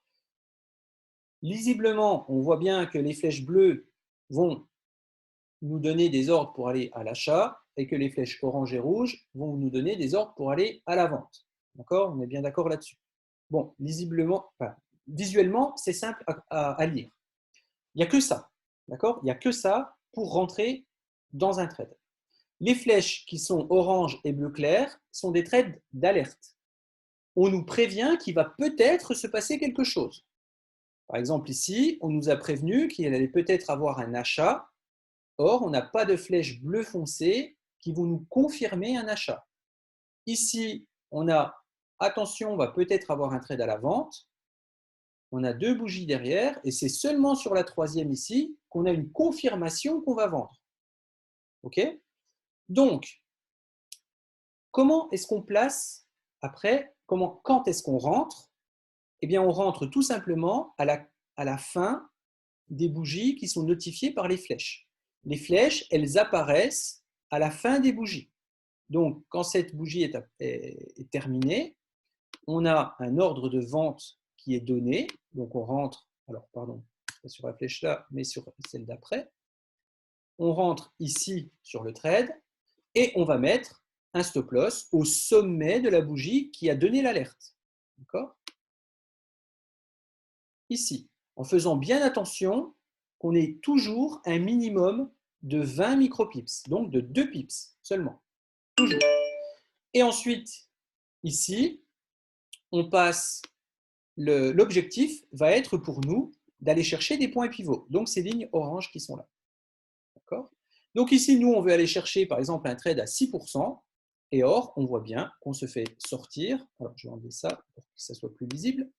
Lisiblement, on voit bien que les flèches bleues vont nous donner des ordres pour aller à l'achat et que les flèches orange et rouge vont nous donner des ordres pour aller à la vente. D'accord? On est bien d'accord là-dessus. Bon, visuellement, c'est simple à lire. Il n'y a que ça. D'accord? Il n'y a que ça pour rentrer dans un trade. Les flèches qui sont orange et bleu clair sont des trades d'alerte. On nous prévient qu'il va peut-être se passer quelque chose. Par exemple, ici, on nous a prévenu qu'il allait peut-être avoir un achat. Or, on n'a pas de flèches bleu foncé qui vont nous confirmer un achat. Ici, on a attention, on va peut-être avoir un trade à la vente. On a 2 bougies derrière et c'est seulement sur la troisième ici qu'on a une confirmation qu'on va vendre. OK? Donc, comment est-ce qu'on place après, quand est-ce qu'on rentre? Eh bien, on rentre tout simplement à la fin des bougies qui sont notifiées par les flèches. Les flèches, elles apparaissent à la fin des bougies. Donc, quand cette bougie est terminée, on a un ordre de vente qui est donné. Donc, on rentre, alors pardon, pas sur la flèche là, mais sur celle d'après. On rentre ici sur le trade et on va mettre un stop loss au sommet de la bougie qui a donné l'alerte. D'accord? Ici, en faisant bien attention qu'on ait toujours un minimum de 20 micropips, donc de 2 pips seulement. Toujours. Et ensuite, ici, on passe, l'objectif va être pour nous d'aller chercher des points pivots, donc ces lignes oranges qui sont là. D'accord? Donc ici, nous, on veut aller chercher par exemple un trade à 6%, et or, on voit bien qu'on se fait sortir. Alors, je vais enlever ça pour que ça soit plus visible.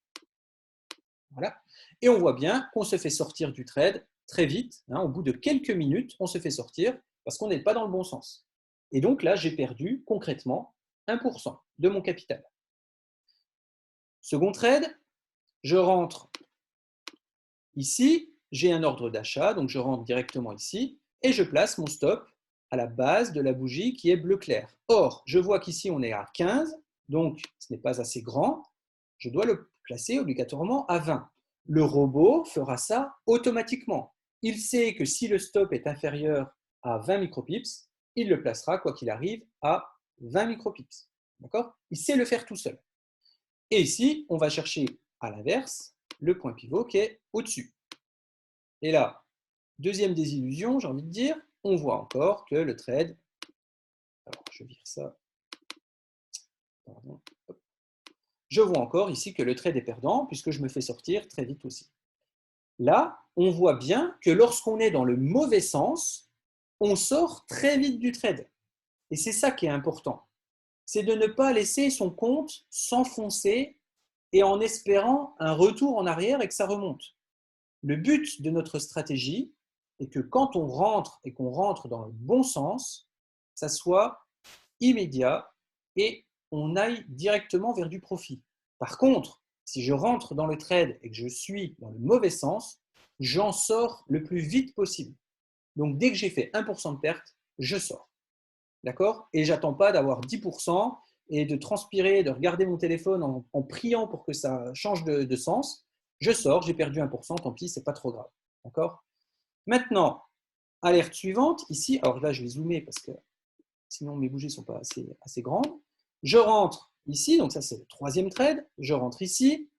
Voilà. Et on voit bien qu'on se fait sortir du trade très vite. Hein, au bout de quelques minutes, on se fait sortir parce qu'on n'est pas dans le bon sens. Et donc là, j'ai perdu concrètement 1% de mon capital. Second trade, je rentre ici, j'ai un ordre d'achat, donc je rentre directement ici et je place mon stop à la base de la bougie qui est bleu clair. Or, je vois qu'ici, on est à 15, donc ce n'est pas assez grand, je dois le placer obligatoirement à 20. Le robot fera ça automatiquement. Il sait que si le stop est inférieur à 20 micropips, il le placera, quoi qu'il arrive, à 20 micropips. D'accord? Il sait le faire tout seul. Et ici, on va chercher à l'inverse le point pivot qui est au-dessus. Et là, deuxième désillusion, j'ai envie de dire, on voit encore que le trade, alors je vire ça, pardon, je vois encore ici que le trade est perdant puisque je me fais sortir très vite aussi. Là, on voit bien que lorsqu'on est dans le mauvais sens, on sort très vite du trade. Et c'est ça qui est important. C'est de ne pas laisser son compte s'enfoncer et en espérant un retour en arrière et que ça remonte. Le but de notre stratégie est que quand on rentre et qu'on rentre dans le bon sens, ça soit immédiat et on aille directement vers du profit. Par contre, si je rentre dans le trade et que je suis dans le mauvais sens, j'en sors le plus vite possible. Donc, dès que j'ai fait 1% de perte, je sors. D'accord? Et je n'attends pas d'avoir 10% et de transpirer, de regarder mon téléphone en priant pour que ça change de sens. Je sors, j'ai perdu 1%, tant pis, ce n'est pas trop grave. D'accord? Maintenant, alerte suivante, ici, alors là, je vais zoomer parce que sinon mes bougies ne sont pas assez grandes. Je rentre ici, donc ça c'est le troisième trade, je rentre ici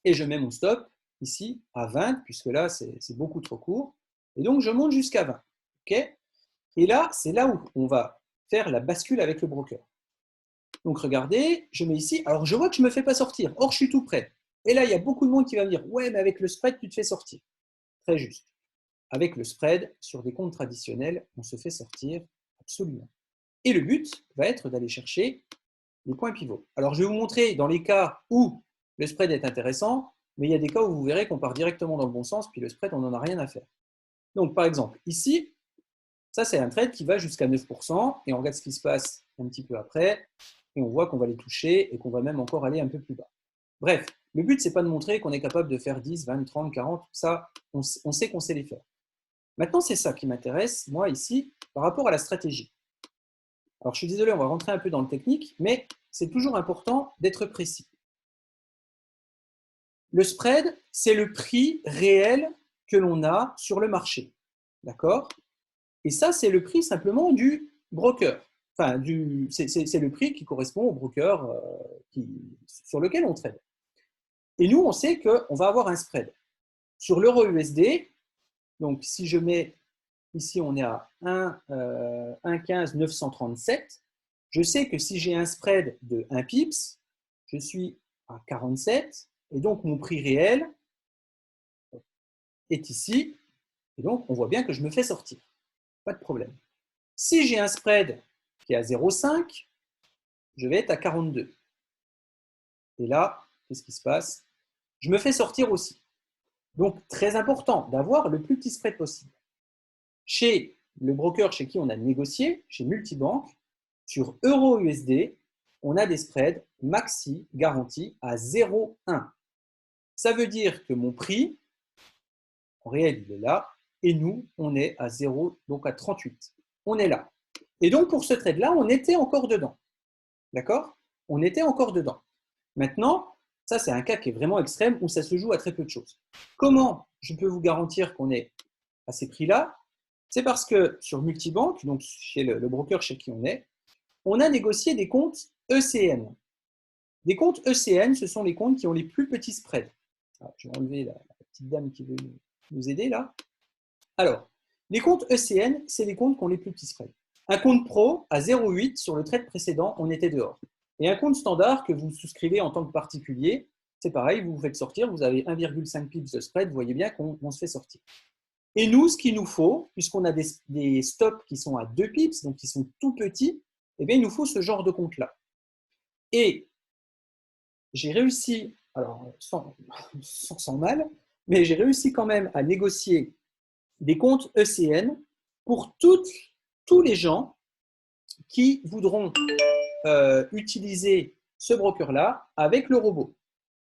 et je mets mon stop ici à 20, puisque là c'est beaucoup trop court. Et donc je monte jusqu'à 20. Okay, et là, c'est là où on va faire la bascule avec le broker. Donc regardez, je mets ici, alors je vois que je ne me fais pas sortir, or je suis tout près. Et là, il y a beaucoup de monde qui va me dire, ouais, mais avec le spread, tu te fais sortir. Très juste. Avec le spread, sur des comptes traditionnels, on se fait sortir absolument. Et le but va être d'aller chercher les points pivots. Alors, je vais vous montrer dans les cas où le spread est intéressant, mais il y a des cas où vous verrez qu'on part directement dans le bon sens, puis le spread, on n'en a rien à faire. Donc, par exemple, ici, ça, c'est un trade qui va jusqu'à 9%, et on regarde ce qui se passe un petit peu après, et on voit qu'on va les toucher et qu'on va même encore aller un peu plus bas. Bref, le but, ce n'est pas de montrer qu'on est capable de faire 10, 20, 30, 40, ça, on sait qu'on sait les faire. Maintenant, c'est ça qui m'intéresse, moi, ici, par rapport à la stratégie. Alors, je suis désolé, on va rentrer un peu dans le technique, mais c'est toujours important d'être précis. Le spread, c'est le prix réel que l'on a sur le marché. D'accord? Et ça, c'est le prix simplement du broker. Enfin, c'est le prix qui correspond au broker sur lequel on trade. Et nous, on sait qu'on va avoir un spread. Sur l'euro USD, donc si je mets ici, on est à 1,15 937. Je sais que si j'ai un spread de 1 pips, je suis à 47. Et donc, mon prix réel est ici. Et donc, on voit bien que je me fais sortir. Pas de problème. Si j'ai un spread qui est à 0,5, je vais être à 42. Et là, qu'est-ce qui se passe? Je me fais sortir aussi. Donc, très important d'avoir le plus petit spread possible. Chez le broker chez qui on a négocié, chez Multibank, sur euro-USD, on a des spreads maxi garantis à 0,1. Ça veut dire que mon prix, en réel, il est là, et nous, on est à 0, donc à 38. On est là. Et donc, pour ce trade-là, on était encore dedans. D'accord? On était encore dedans. Maintenant, ça, c'est un cas qui est vraiment extrême où ça se joue à très peu de choses. Comment je peux vous garantir qu'on est à ces prix-là? C'est parce que sur Multibank, donc chez le broker chez qui on a négocié des comptes ECN. Des comptes ECN, ce sont les comptes qui ont les plus petits spreads. Alors, je vais enlever la petite dame qui veut nous aider là. Alors, les comptes ECN, c'est les comptes qui ont les plus petits spreads. Un compte pro à 0,8 sur le trade précédent, on était dehors. Et un compte standard que vous souscrivez en tant que particulier, c'est pareil, vous vous faites sortir, vous avez 1,5 pips de spread, vous voyez bien qu'on se fait sortir. Et nous, ce qu'il nous faut, puisqu'on a des stops qui sont à 2 pips, donc qui sont tout petits, eh bien, il nous faut ce genre de compte-là. Et j'ai réussi, alors sans mal, mais j'ai réussi quand même à négocier des comptes ECN pour tous les gens qui voudront utiliser ce broker-là avec le robot.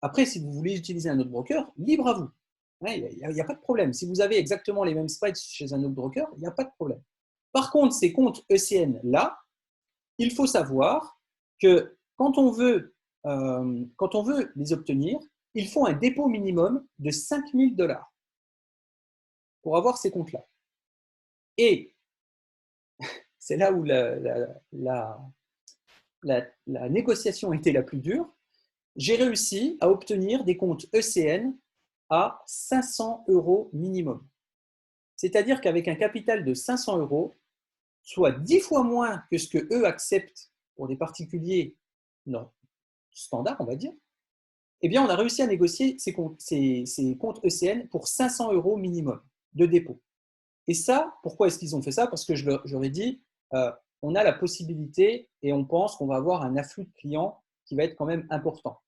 Après, si vous voulez utiliser un autre broker, libre à vous. Il n'y a pas de problème. Si vous avez exactement les mêmes spreads chez un autre broker, il n'y a pas de problème. Par contre, ces comptes ECN-là, il faut savoir que quand on veut les obtenir, il faut un dépôt minimum de 5 000 $ pour avoir ces comptes-là. Et c'est là où la négociation était la plus dure. J'ai réussi à obtenir des comptes ECN à 500 € minimum. C'est-à-dire qu'avec un capital de 500 €, soit 10 fois moins que ce qu'eux acceptent pour des particuliers non, standards, on va dire, eh bien, on a réussi à négocier ces comptes ECN pour 500 € minimum de dépôt. Et ça, pourquoi est-ce qu'ils ont fait ça? Parce que j'aurais dit, on a la possibilité et on pense qu'on va avoir un afflux de clients qui va être quand même important.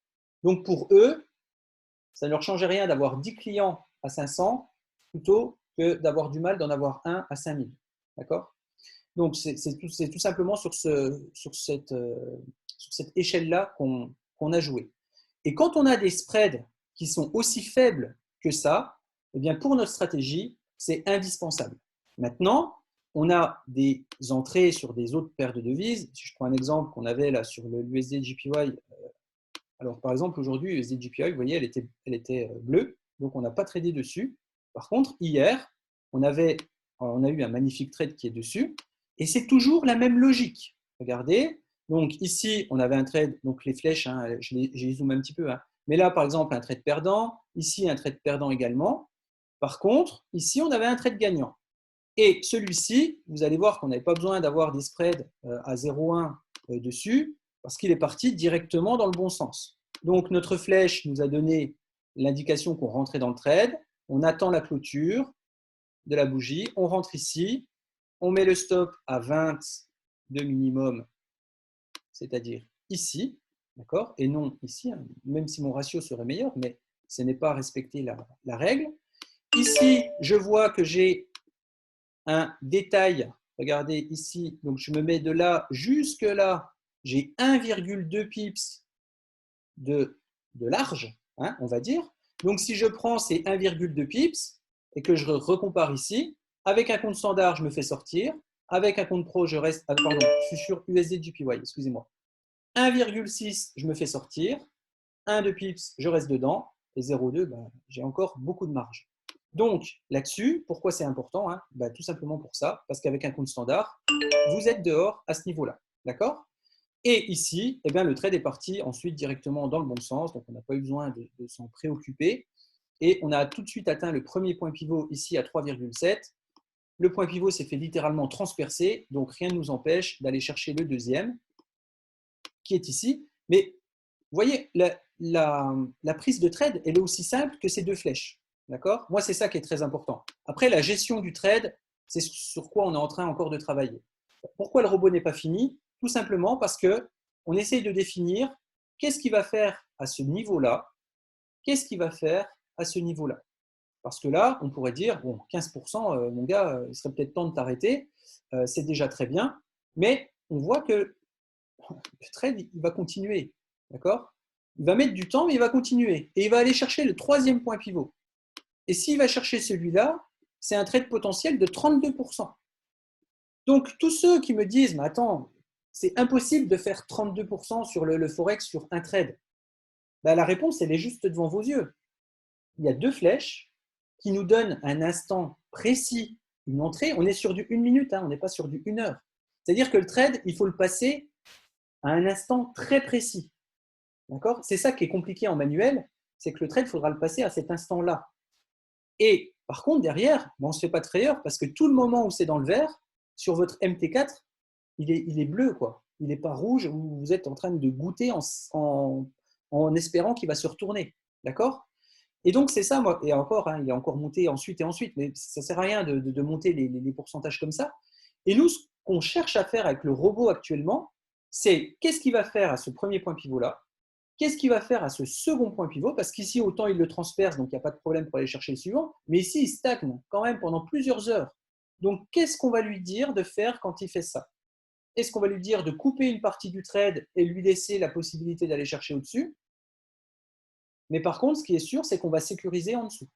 Donc, pour eux, ça ne leur changeait rien d'avoir 10 clients à 500 plutôt que d'avoir du mal d'en avoir un à 5000. D'accord? Donc, c'est tout simplement sur cette échelle-là qu'on a joué. Et quand on a des spreads qui sont aussi faibles que ça, eh bien pour notre stratégie, c'est indispensable. Maintenant, on a des entrées sur des autres paires de devises. Si je prends un exemple qu'on avait là sur le USD JPY, alors par exemple aujourd'hui, USD JPY, vous voyez, elle était bleue, donc on n'a pas tradé dessus. Par contre, hier, on a eu un magnifique trade qui est dessus, et c'est toujours la même logique. Regardez, donc ici, on avait un trade, donc les flèches, hein, j'ai zoomé un petit peu, hein, mais là, par exemple, un trade perdant, ici, un trade perdant également. Par contre, ici, on avait un trade gagnant. Et celui-ci, vous allez voir qu'on n'avait pas besoin d'avoir des spreads à 0,1 dessus, parce qu'il est parti directement dans le bon sens. Donc, notre flèche nous a donné l'indication qu'on rentrait dans le trade. On attend la clôture de la bougie. On rentre ici. On met le stop à 20 de minimum, c'est-à-dire ici, d'accord, et non ici, hein, même si mon ratio serait meilleur, mais ce n'est pas respecter la règle. Ici, je vois que j'ai un détail. Regardez ici, donc je me mets de là jusque là, j'ai 1,2 pips de large, hein, on va dire. Donc si je prends ces 1,2 pips et que je recompare ici, avec un compte standard, je me fais sortir. Avec un compte pro, je reste. Pardon, je suis sur USD JPY, excusez-moi. 1,6, je me fais sortir. 1,2 pips, je reste dedans. Et 0,2, ben, j'ai encore beaucoup de marge. Donc là-dessus, pourquoi c'est important, hein? Ben, tout simplement pour ça, parce qu'avec un compte standard, vous êtes dehors à ce niveau-là. D'accord? Et ici, eh bien, le trade est parti ensuite directement dans le bon sens, donc on n'a pas eu besoin de s'en préoccuper. Et on a tout de suite atteint le premier point pivot ici à 3,7. Le point pivot s'est fait littéralement transpercer, donc rien ne nous empêche d'aller chercher le deuxième, qui est ici. Mais vous voyez, la prise de trade, elle est aussi simple que ces deux flèches. D'accord? Moi, c'est ça qui est très important. Après, la gestion du trade, c'est sur quoi on est en train encore de travailler. Pourquoi le robot n'est pas fini? Tout simplement parce qu'on essaye de définir qu'est-ce qu'il va faire à ce niveau-là, qu'est-ce qu'il va faire à ce niveau-là. Parce que là, on pourrait dire, bon, 15%, mon gars, il serait peut-être temps de t'arrêter, c'est déjà très bien, mais on voit que le trade, il va continuer, d'accord? Il va mettre du temps, mais il va continuer. Et il va aller chercher le troisième point pivot. Et s'il va chercher celui-là, c'est un trade potentiel de 32%. Donc, tous ceux qui me disent, mais attends, c'est impossible de faire 32% sur le Forex sur un trade. Ben, la réponse, elle est juste devant vos yeux. Il y a deux flèches qui nous donnent un instant précis, une entrée. On est sur du 1 minute, hein, on n'est pas sur du 1 heure. C'est-à-dire que le trade, il faut le passer à un instant très précis. D'accord? C'est ça qui est compliqué en manuel, c'est que le trade, il faudra le passer à cet instant-là. Et par contre, derrière, on ne se fait pas de frayeur parce que tout le moment où c'est dans le vert, sur votre MT4, il est bleu, quoi. Il n'est pas rouge où vous êtes en train de goûter en espérant qu'il va se retourner. D'accord? Et donc, c'est ça, moi, et encore, hein, il est encore monté ensuite et ensuite, mais ça ne sert à rien de monter les pourcentages comme ça. Et nous, ce qu'on cherche à faire avec le robot actuellement, c'est qu'est-ce qu'il va faire à ce premier point pivot-là? Qu'est-ce qu'il va faire à ce second point pivot? Parce qu'ici, autant il le transperce, donc il n'y a pas de problème pour aller chercher le suivant, mais ici, il stagne quand même pendant plusieurs heures. Donc, qu'est-ce qu'on va lui dire de faire quand il fait ça? Est-ce qu'on va lui dire de couper une partie du trade et lui laisser la possibilité d'aller chercher au-dessus? Mais par contre, ce qui est sûr, c'est qu'on va sécuriser en dessous.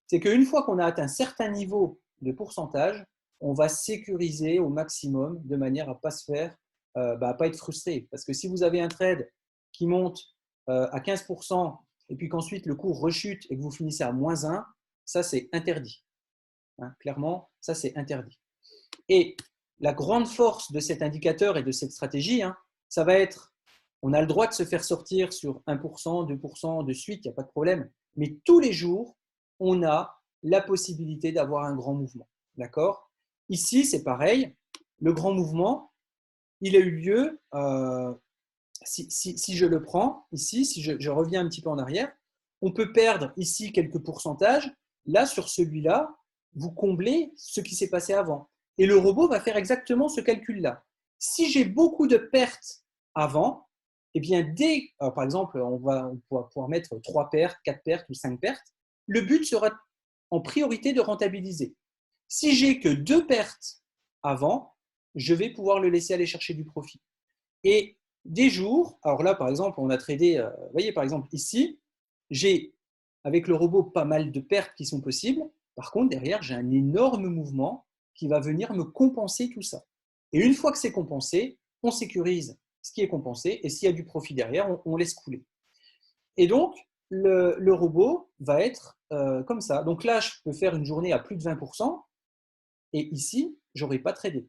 C'est qu'une fois qu'on a atteint un certain niveau de pourcentage, on va sécuriser au maximum de manière à ne pas se faire pas être frustré. Parce que si vous avez un trade qui monte à 15% et puis qu'ensuite le cours rechute et que vous finissez à -1, ça c'est interdit. Hein, clairement, ça c'est interdit. Et la grande force de cet indicateur et de cette stratégie, hein, ça va être, on a le droit de se faire sortir sur 1%, 2% de suite, il n'y a pas de problème. Mais tous les jours, on a la possibilité d'avoir un grand mouvement. D'accord? Ici, c'est pareil. Le grand mouvement, il a eu lieu, si je le prends ici, si je reviens un petit peu en arrière, on peut perdre ici quelques pourcentages. Là, sur celui-là, vous comblez ce qui s'est passé avant. Et le robot va faire exactement ce calcul-là. Si j'ai beaucoup de pertes avant, eh bien, par exemple, on va pouvoir mettre 3 pertes, 4 pertes ou 5 pertes, le but sera en priorité de rentabiliser. Si j'ai que 2 pertes avant, je vais pouvoir le laisser aller chercher du profit. Et des jours, alors là, par exemple, on a tradé, vous voyez, par exemple, ici, j'ai, avec le robot, pas mal de pertes qui sont possibles. Par contre, derrière, j'ai un énorme mouvement qui va venir me compenser tout ça. Et une fois que c'est compensé, on sécurise ce qui est compensé. Et s'il y a du profit derrière, on laisse couler. Et donc, le robot va être comme ça. Donc là, je peux faire une journée à plus de 20%. Et ici, je n'aurai pas tradé.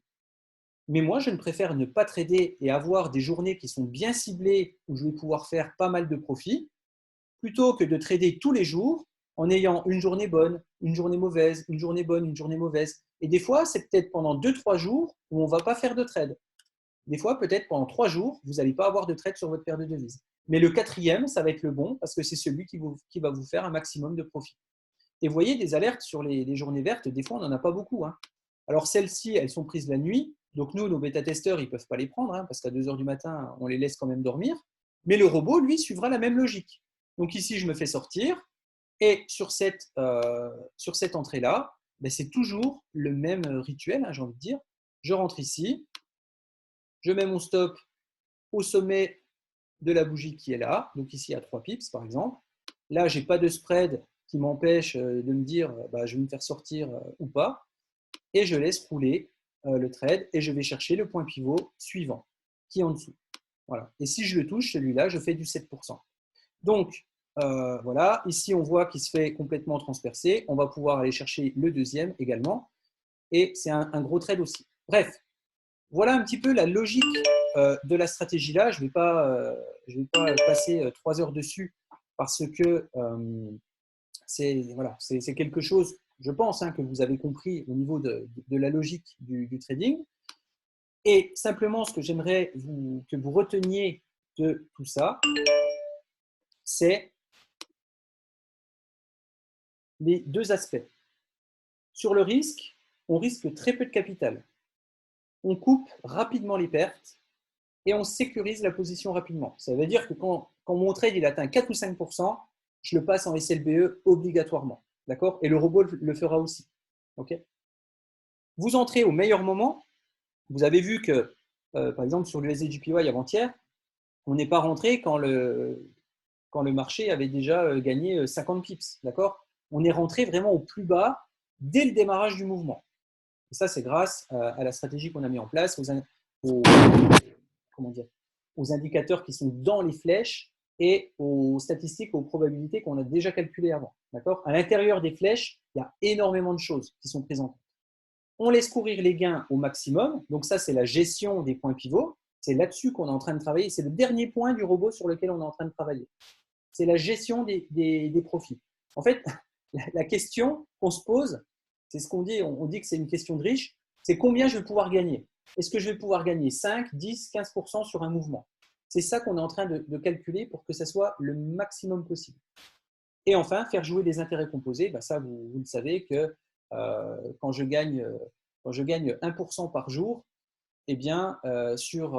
Mais moi, je ne préfère ne pas trader et avoir des journées qui sont bien ciblées où je vais pouvoir faire pas mal de profits, plutôt que de trader tous les jours en ayant une journée bonne, une journée mauvaise, une journée bonne, une journée mauvaise. Et des fois, c'est peut-être pendant 2-3 jours où on ne va pas faire de trade. Des fois, peut-être pendant 3 jours, vous n'allez pas avoir de trade sur votre paire de devises. Mais le 4e, ça va être le bon parce que c'est celui qui va vous faire un maximum de profit. Et vous voyez, des alertes sur les journées vertes, des fois, on n'en a pas beaucoup. Hein. Alors, celles-ci, elles sont prises la nuit. Donc, nous, nos bêta-testeurs, ils ne peuvent pas les prendre hein, parce qu'à 2 heures du matin, on les laisse quand même dormir. Mais le robot, lui, suivra la même logique. Donc, ici, je me fais sortir. Et sur cette entrée-là, ben, c'est toujours le même rituel, hein, j'ai envie de dire. Je rentre ici. Je mets mon stop au sommet de la bougie qui est là. Donc, ici, à 3 pips, par exemple. Là, je n'ai pas de spread qui m'empêche de me dire je vais me faire sortir ou pas. Et je laisse rouler le trade et je vais chercher le point pivot suivant qui est en dessous. Voilà. Et si je le touche, celui-là, je fais du 7%. Donc, voilà, ici on voit qu'il se fait complètement transpercer. On va pouvoir aller chercher le deuxième également. Et c'est un gros trade aussi. Bref, voilà un petit peu la logique de la stratégie là. Je ne vais pas passer 3 heures dessus parce que c'est quelque chose, je pense, hein, que vous avez compris au niveau de la logique du trading. Et simplement, ce que j'aimerais que vous reteniez de tout ça, c'est les 2 aspects. Sur le risque, on risque très peu de capital. On coupe rapidement les pertes et on sécurise la position rapidement. Ça veut dire que quand mon trade il atteint 4 ou 5%, je le passe en SLBE obligatoirement. D'accord? Et le robot le fera aussi. Okay? Vous entrez au meilleur moment. Vous avez vu que, par exemple, sur l'USD-JPY avant-hier, on n'est pas rentré quand le marché avait déjà gagné 50 pips. D'accord? On est rentré vraiment au plus bas dès le démarrage du mouvement. Et ça, c'est grâce à la stratégie qu'on a mis en place, aux indicateurs qui sont dans les flèches et aux statistiques, aux probabilités qu'on a déjà calculées avant. D'accord? À l'intérieur des flèches, il y a énormément de choses qui sont prises en compte. On laisse courir les gains au maximum. Donc ça, c'est la gestion des points pivots. C'est là-dessus qu'on est en train de travailler. C'est le dernier point du robot sur lequel on est en train de travailler. C'est la gestion des profits. En fait, la question qu'on se pose, c'est ce qu'on dit, on dit que c'est une question de riche, c'est combien je vais pouvoir gagner. Est-ce que je vais pouvoir gagner 5, 10, 15% sur un mouvement? C'est ça qu'on est en train de calculer pour que ça soit le maximum possible. Et enfin, faire jouer des intérêts composés, ça vous le savez que quand je gagne 1% par jour, eh bien, sur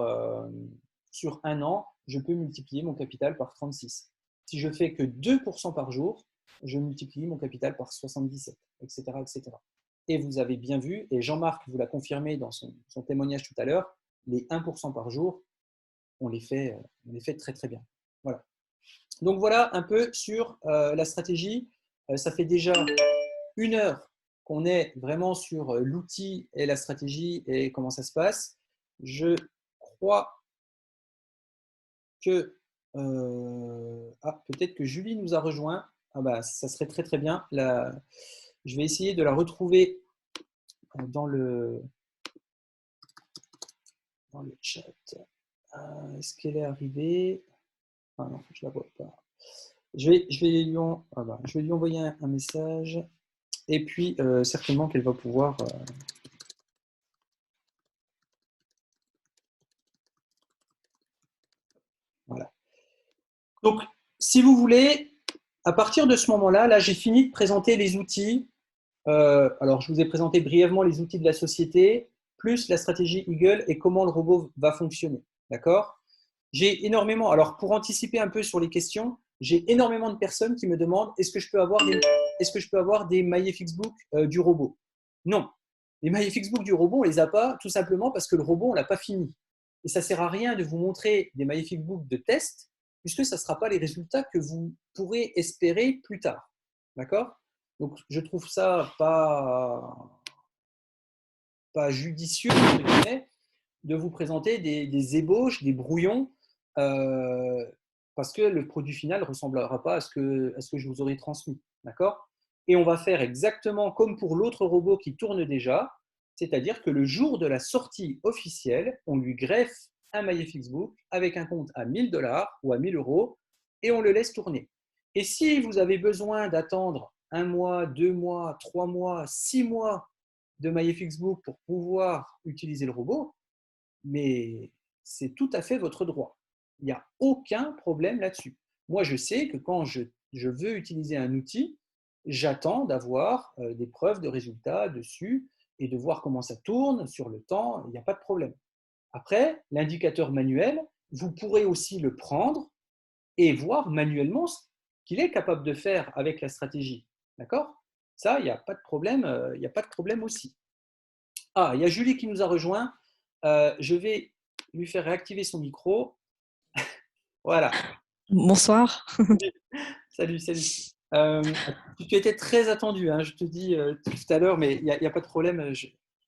un an, je peux multiplier mon capital par 36. Si je fais que 2% par jour, je multiplie mon capital par 77, etc., etc. Et vous avez bien vu, et Jean-Marc vous l'a confirmé dans son témoignage tout à l'heure, les 1% par jour, on les fait très très bien. Voilà. Donc voilà un peu sur la stratégie. Ça fait déjà 1 heure qu'on est vraiment sur l'outil et la stratégie et comment ça se passe. Je crois que peut-être que Julie nous a rejoint. Ah bah, ça serait très très bien. Je vais essayer de la retrouver dans le chat. Est-ce qu'elle est arrivée? Ah non, je ne la vois pas. Je vais lui envoyer un message. Et puis, certainement qu'elle va pouvoir... Voilà. Donc, si vous voulez, à partir de ce moment-là, là, j'ai fini de présenter les outils. Alors, je vous ai présenté brièvement les outils de la société, plus la stratégie Eagle et comment le robot va fonctionner. D'accord? J'ai énormément, alors pour anticiper un peu sur les questions, j'ai énormément de personnes qui me demandent est-ce que je peux avoir des MyFXbook du robot? Non. Les MyFXbook du robot, on ne les a pas tout simplement parce que le robot, on ne l'a pas fini. Et ça ne sert à rien de vous montrer des MyFXbook de test puisque ça ne sera pas les résultats que vous pourrez espérer plus tard. D'accord? Donc, je trouve ça pas judicieux entre guillemets, de vous présenter des ébauches, des brouillons, parce que le produit final ne ressemblera pas à ce que je vous aurais transmis. D'accord? Et on va faire exactement comme pour l'autre robot qui tourne déjà, c'est-à-dire que le jour de la sortie officielle, on lui greffe un MyFXbook avec un compte à 1 000 $ ou à 1 000 € et on le laisse tourner. Et si vous avez besoin d'attendre 1 mois, 2 mois, 3 mois, 6 mois de MyFXbook pour pouvoir utiliser le robot, mais c'est tout à fait votre droit. Il n'y a aucun problème là-dessus. Moi, je sais que quand je veux utiliser un outil, j'attends d'avoir des preuves de résultats dessus et de voir comment ça tourne sur le temps, il n'y a pas de problème. Après, l'indicateur manuel, vous pourrez aussi le prendre et voir manuellement ce qu'il est capable de faire avec la stratégie. D'accord? Ça, il n'y a pas de problème, il n'y a pas de problème aussi. Ah, il y a Julie qui nous a rejoint. Je vais lui faire réactiver son micro. Voilà. Bonsoir. Salut. Tu étais très attendu, hein, je te dis tout à l'heure, mais il n'y a pas de problème.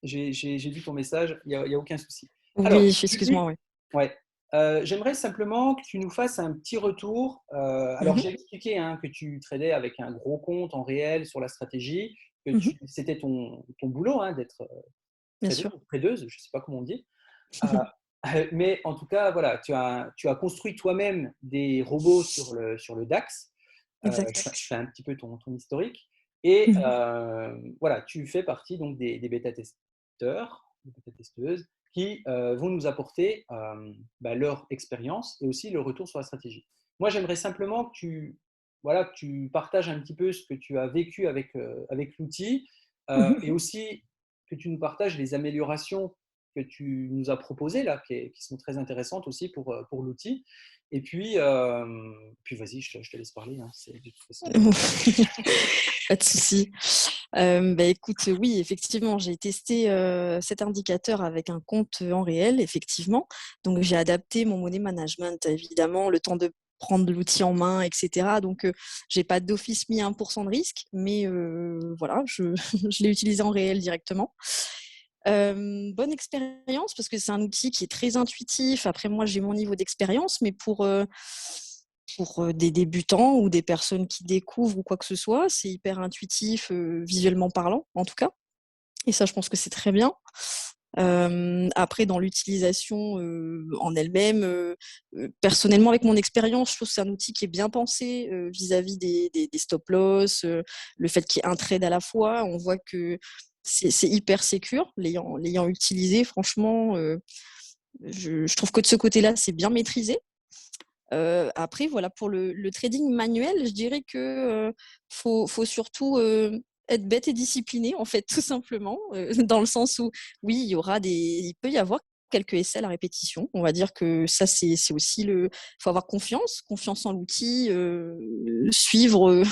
J'ai vu ton message, il n'y a aucun souci. Alors, Oui, excuse-moi. Oui. Ouais. J'aimerais simplement que tu nous fasses un petit retour. Alors, j'ai expliqué que tu tradais avec un gros compte en réel sur la stratégie, que c'était ton boulot d'être tradeuse, je ne sais pas comment on dit. Mais en tout cas, voilà, tu as construit toi-même des robots sur le DAX. Je fais un petit peu ton historique. Et voilà, tu fais partie donc des bêta-testeurs, des bêta-testeuses qui vont nous apporter leur expérience et aussi le retour sur la stratégie. Moi, j'aimerais simplement que tu partages un petit peu ce que tu as vécu avec l'outil et aussi que tu nous partages les améliorations que tu nous as proposées là, qui sont très intéressantes aussi pour l'outil. Et puis vas-y, je te laisse parler. De toute façon. Pas de souci. Écoute, oui, effectivement, j'ai testé cet indicateur avec un compte en réel, effectivement. Donc, j'ai adapté mon money management, évidemment, le temps de prendre l'outil en main, etc. Donc, j'ai pas d'office mis 1% de risque, mais voilà, je l'ai utilisé en réel directement. Bonne expérience parce que c'est un outil qui est très intuitif. Après, moi, j'ai mon niveau d'expérience, mais pour des débutants ou des personnes qui découvrent ou quoi que ce soit, c'est hyper intuitif, visuellement parlant, en tout cas. Et ça, je pense que c'est très bien. Après, dans l'utilisation en elle-même, personnellement, avec mon expérience, je trouve que c'est un outil qui est bien pensé vis-à-vis des stop-loss, le fait qu'il y ait un trade à la fois. On voit que c'est hyper sécure, l'ayant utilisé, franchement, je trouve que de ce côté-là, c'est bien maîtrisé. Après, voilà, pour le trading manuel, je dirais que faut surtout être bête et discipliné, en fait, tout simplement, dans le sens où, oui, il peut y avoir quelques essais à la répétition. On va dire que ça, c'est aussi faut avoir confiance en l'outil, suivre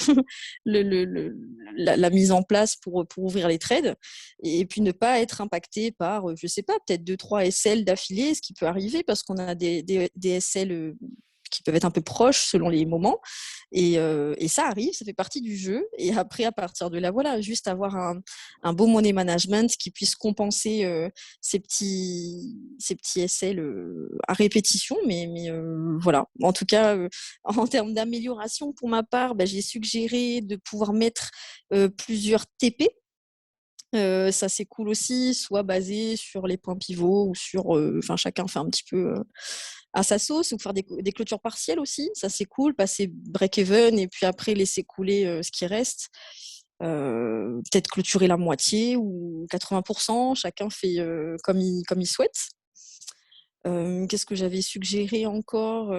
la mise en place pour ouvrir les trades, et puis ne pas être impacté par, je sais pas, peut-être 2-3 SL d'affilée, ce qui peut arriver parce qu'on a des SL qui peuvent être un peu proches selon les moments. Et ça arrive, ça fait partie du jeu. Et après, à partir de là, voilà, juste avoir un beau money management qui puisse compenser ces petits essais à répétition. Mais voilà, en tout cas, en termes d'amélioration, pour ma part, j'ai suggéré de pouvoir mettre plusieurs TP. Ça c'est cool aussi, soit basé sur les points pivots ou sur, chacun fait un petit peu à sa sauce, ou faire des clôtures partielles aussi, ça c'est cool, passer break-even et puis après laisser couler ce qui reste. Peut-être clôturer la moitié ou 80%, chacun fait comme il souhaite. Qu'est-ce que j'avais suggéré encore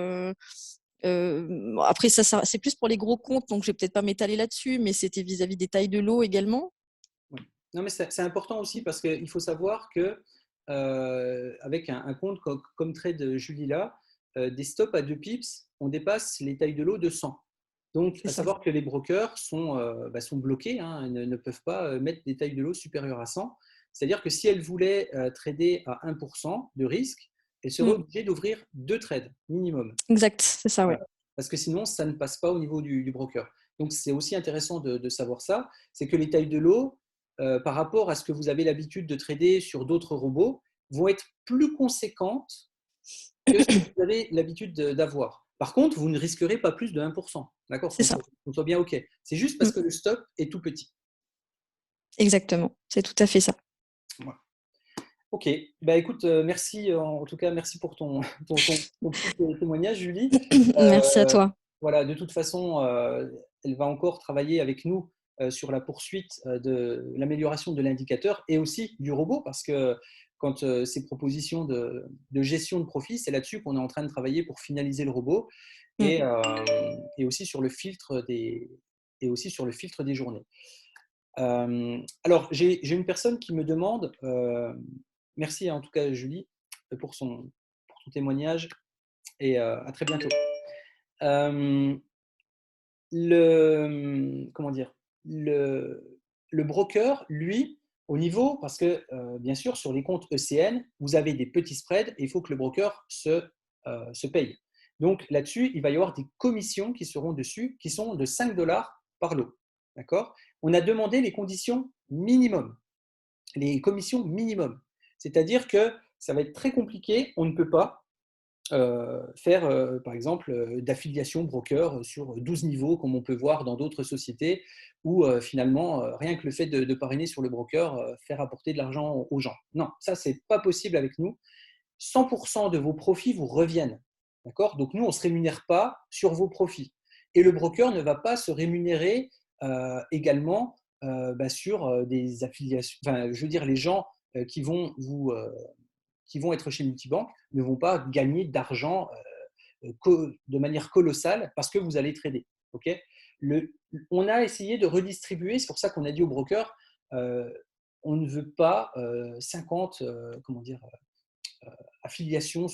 après ça c'est plus pour les gros comptes, donc je vais peut-être pas m'étaler là-dessus, mais c'était vis-à-vis des tailles de lot également. Oui. Non, mais c'est important aussi parce qu'il faut savoir que avec un compte comme Trade Julie là, des stops à 2 pips, on dépasse les tailles de lot de 100. Donc, à savoir que les brokers sont bloqués, hein, ne peuvent pas mettre des tailles de lot supérieures à 100. C'est-à-dire que si elles voulaient trader à 1% de risque, elles seraient obligées d'ouvrir 2 trades minimum. Exact, c'est ça, ouais. Parce que sinon, ça ne passe pas au niveau du broker. Donc, c'est aussi intéressant de savoir ça. C'est que les tailles de lot, par rapport à ce que vous avez l'habitude de trader sur d'autres robots, vont être plus conséquentes que ce que vous avez l'habitude d'avoir. Par contre, vous ne risquerez pas plus de 1%. D'accord ? C'est ça. Qu'on soit bien OK. C'est juste parce que le stop est tout petit. Exactement, c'est tout à fait ça. Voilà. OK. Écoute, merci. En tout cas, merci pour ton petit témoignage, Julie. Merci à toi. Voilà, de toute façon, elle va encore travailler avec nous sur la poursuite de l'amélioration de l'indicateur et aussi du robot, parce que quand ces propositions de gestion de profit, c'est là-dessus qu'on est en train de travailler pour finaliser le robot et aussi sur le filtre des journées. Alors, j'ai une personne qui me demande, merci en tout cas Julie pour ton témoignage et à très bientôt. Comment dire, le broker, lui, au niveau, parce que bien sûr, sur les comptes ECN, vous avez des petits spreads et il faut que le broker se paye. Donc là-dessus, il va y avoir des commissions qui seront dessus, qui sont de 5 $ par lot. D'accord ? On a demandé les conditions minimum, les commissions minimum. C'est-à-dire que ça va être très compliqué, on ne peut pas faire, par exemple, d'affiliation broker sur 12 niveaux, comme on peut voir dans d'autres sociétés, où finalement, rien que le fait de parrainer sur le broker, faire apporter de l'argent aux gens. Non, ça, ce n'est pas possible avec nous. 100% de vos profits vous reviennent. D'accord ? Donc, nous, on ne se rémunère pas sur vos profits. Et le broker ne va pas se rémunérer également sur des affiliations. Enfin, je veux dire, les gens qui vont être chez Multibank ne vont pas gagner d'argent de manière colossale parce que vous allez trader. Okay ? On a essayé de redistribuer, c'est pour ça qu'on a dit au broker, on ne veut pas 50 affiliations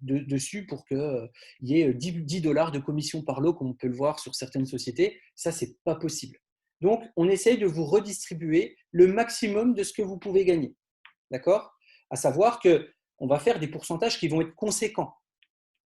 dessus pour qu'il y ait 10 $ de commission par lot, comme on peut le voir sur certaines sociétés. Ça, ce n'est pas possible. Donc, on essaye de vous redistribuer le maximum de ce que vous pouvez gagner. D'accord ? À savoir qu'on va faire des pourcentages qui vont être conséquents,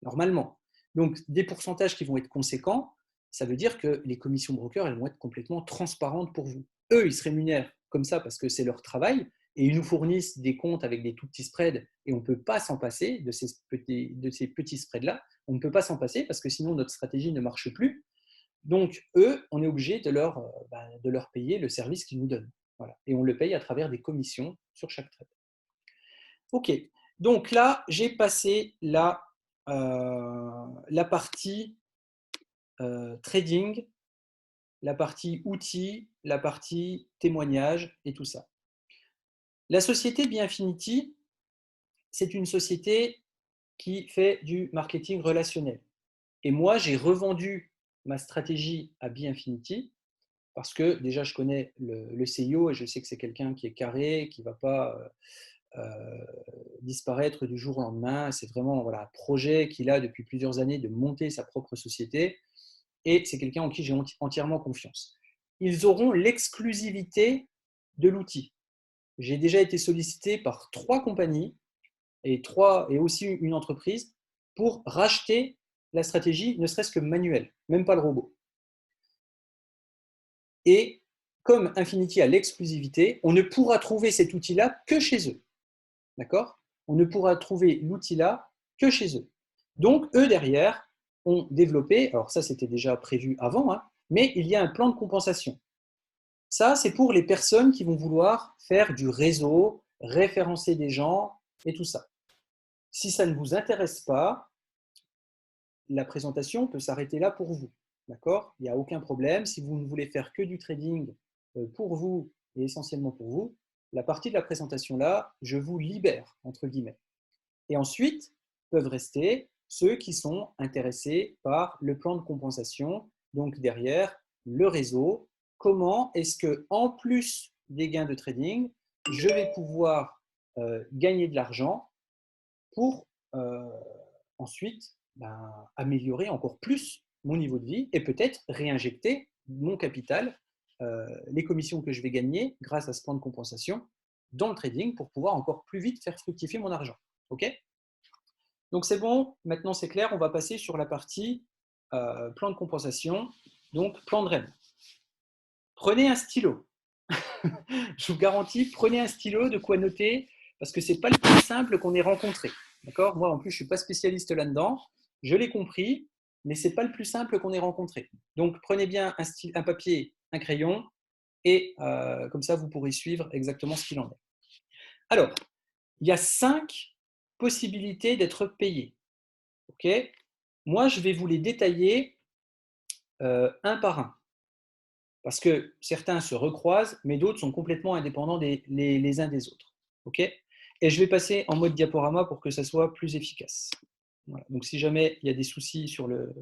normalement. Donc, des pourcentages qui vont être conséquents, ça veut dire que les commissions brokers, elles vont être complètement transparentes pour vous. Eux, ils se rémunèrent comme ça parce que c'est leur travail et ils nous fournissent des comptes avec des tout petits spreads et on ne peut pas s'en passer de ces petits spreads-là. On ne peut pas s'en passer parce que sinon, notre stratégie ne marche plus. Donc, eux, on est obligé de leur payer le service qu'ils nous donnent. Voilà. Et on le paye à travers des commissions sur chaque trade. OK. Donc là, j'ai passé la partie trading, la partie outils, la partie témoignage et tout ça. La société Bienfinity, c'est une société qui fait du marketing relationnel. Et moi, j'ai revendu ma stratégie à Bienfinity parce que déjà, je connais le CIO et je sais que c'est quelqu'un qui est carré, qui ne va pas disparaître du jour au lendemain. C'est vraiment un projet qu'il a depuis plusieurs années de monter sa propre société et c'est quelqu'un en qui j'ai entièrement confiance. Ils auront l'exclusivité de l'outil. J'ai déjà été sollicité par 3 compagnies et aussi une entreprise pour racheter la stratégie, ne serait-ce que manuelle, même pas le robot. Et comme Infinity a l'exclusivité, on ne pourra trouver cet outil-là que chez eux. D'accord? On ne pourra trouver l'outil-là que chez eux. Donc, eux, derrière, ont développé, alors ça, c'était déjà prévu avant, hein, mais il y a un plan de compensation. Ça, c'est pour les personnes qui vont vouloir faire du réseau, référencer des gens et tout ça. Si ça ne vous intéresse pas, la présentation peut s'arrêter là pour vous. D'accord? Il n'y a aucun problème. Si vous ne voulez faire que du trading pour vous et essentiellement pour vous, la partie de la présentation là, je vous libère, entre guillemets. Et ensuite, peuvent rester ceux qui sont intéressés par le plan de compensation. Donc derrière, le réseau. Comment est-ce que, en plus des gains de trading, je vais pouvoir gagner de l'argent pour ensuite améliorer encore plus mon niveau de vie et peut-être réinjecter mon capital, les commissions que je vais gagner grâce à ce plan de compensation dans le trading pour pouvoir encore plus vite faire fructifier mon argent. OK? Donc c'est bon, maintenant c'est clair, on va passer sur la partie plan de compensation, donc plan de REM. Prenez un stylo. Je vous garantis, prenez un stylo, de quoi noter, parce que ce n'est pas le plus simple qu'on ait rencontré. D'accord? Moi, en plus, je ne suis pas spécialiste là-dedans. Je l'ai compris, mais ce n'est pas le plus simple qu'on ait rencontré. Donc, prenez bien un papier, un crayon, et comme ça, vous pourrez suivre exactement ce qu'il en est. Alors, il y a 5 possibilités d'être payé. OK? Moi, je vais vous les détailler un par un. Parce que certains se recroisent, mais d'autres sont complètement indépendants les uns des autres. Okay? Et je vais passer en mode diaporama pour que ça soit plus efficace. Voilà. Donc, si jamais il y a des soucis sur le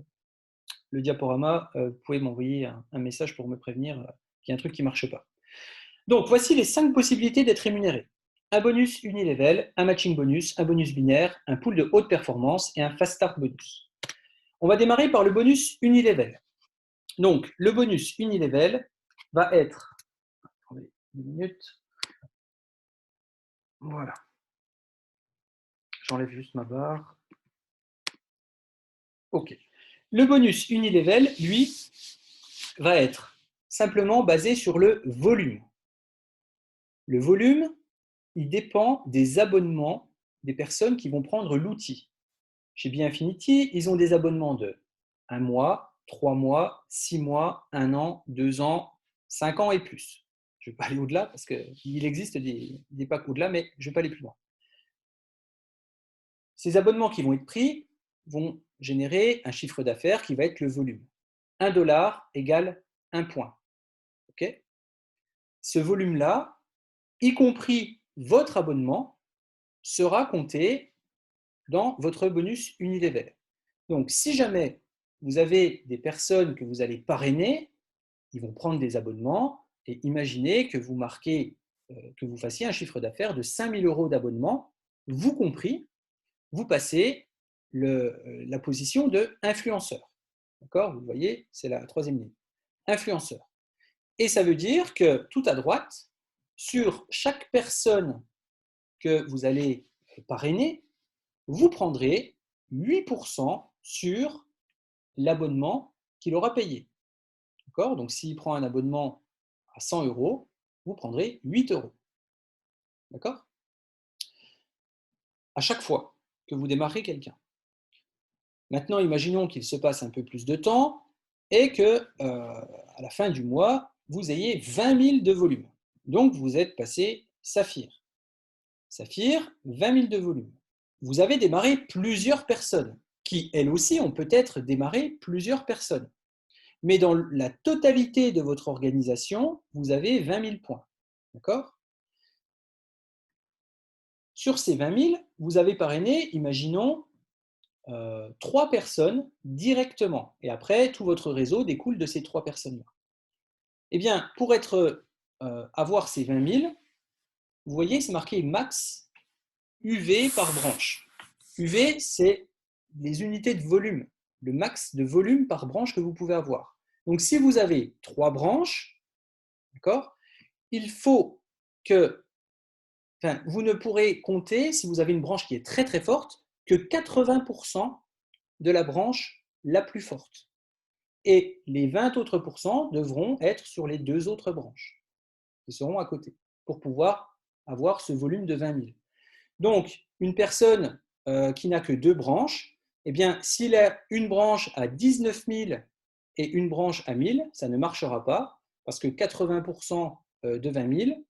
diaporama, vous pouvez m'envoyer un message pour me prévenir qu'il y a un truc qui ne marche pas. Donc, voici les 5 possibilités d'être rémunéré. Un bonus unilevel, un matching bonus, un bonus binaire, un pool de haute performance et un fast start bonus. On va démarrer par le bonus unilevel. Donc, le bonus unilevel va être… Attendez une minute. Voilà. J'enlève juste ma barre. OK. Le bonus unilevel, lui, va être simplement basé sur le volume. Le volume, il dépend des abonnements des personnes qui vont prendre l'outil. Chez Biinfinity, ils ont des abonnements de 1 mois, 3 mois, 6 mois, 1 an, 2 ans, 5 ans et plus. Je ne vais pas aller au-delà parce qu'il existe des packs au-delà, mais je ne vais pas aller plus loin. Ces abonnements qui vont être pris vont générer un chiffre d'affaires qui va être le volume. 1 dollar égale 1 point. Okay? Ce volume-là, y compris votre abonnement, sera compté dans votre bonus unilevel. Donc, si jamais vous avez des personnes que vous allez parrainer, ils vont prendre des abonnements et imaginez que vous marquez, que vous fassiez un chiffre d'affaires de 5 000 € d'abonnement, vous compris, vous passez la position de influenceur. D'accord? Vous voyez, c'est la 3e ligne. Influenceur. Et ça veut dire que tout à droite, sur chaque personne que vous allez parrainer, vous prendrez 8% sur l'abonnement qu'il aura payé. D'accord? Donc, s'il prend un abonnement à 100 €, vous prendrez 8 €. D'accord? À chaque fois que vous démarrez quelqu'un. Maintenant, imaginons qu'il se passe un peu plus de temps et que à la fin du mois, vous ayez 20 000 de volume. Donc, vous êtes passé Saphir. Saphir, 20 000 de volume. Vous avez démarré plusieurs personnes qui, elles aussi, ont peut-être démarré plusieurs personnes. Mais dans la totalité de votre organisation, vous avez 20 000 points. D'accord? Sur ces 20 000, vous avez parrainé, imaginons, 3 personnes directement. Et après, tout votre réseau découle de ces 3 personnes-là. Eh bien, pour avoir ces 20 000, vous voyez, c'est marqué max UV par branche. UV, c'est les unités de volume, le max de volume par branche que vous pouvez avoir. Donc, si vous avez 3 branches, d'accord, il faut que, vous ne pourrez compter, si vous avez une branche qui est très très forte, que 80% de la branche la plus forte. Et les 20 autres pourcents devront être sur les 2 autres branches qui seront à côté pour pouvoir avoir ce volume de 20 000. Donc, une personne qui n'a que 2 branches, eh bien, s'il a une branche à 19 000 et une branche à 1 000, ça ne marchera pas parce que 80% de 20 000,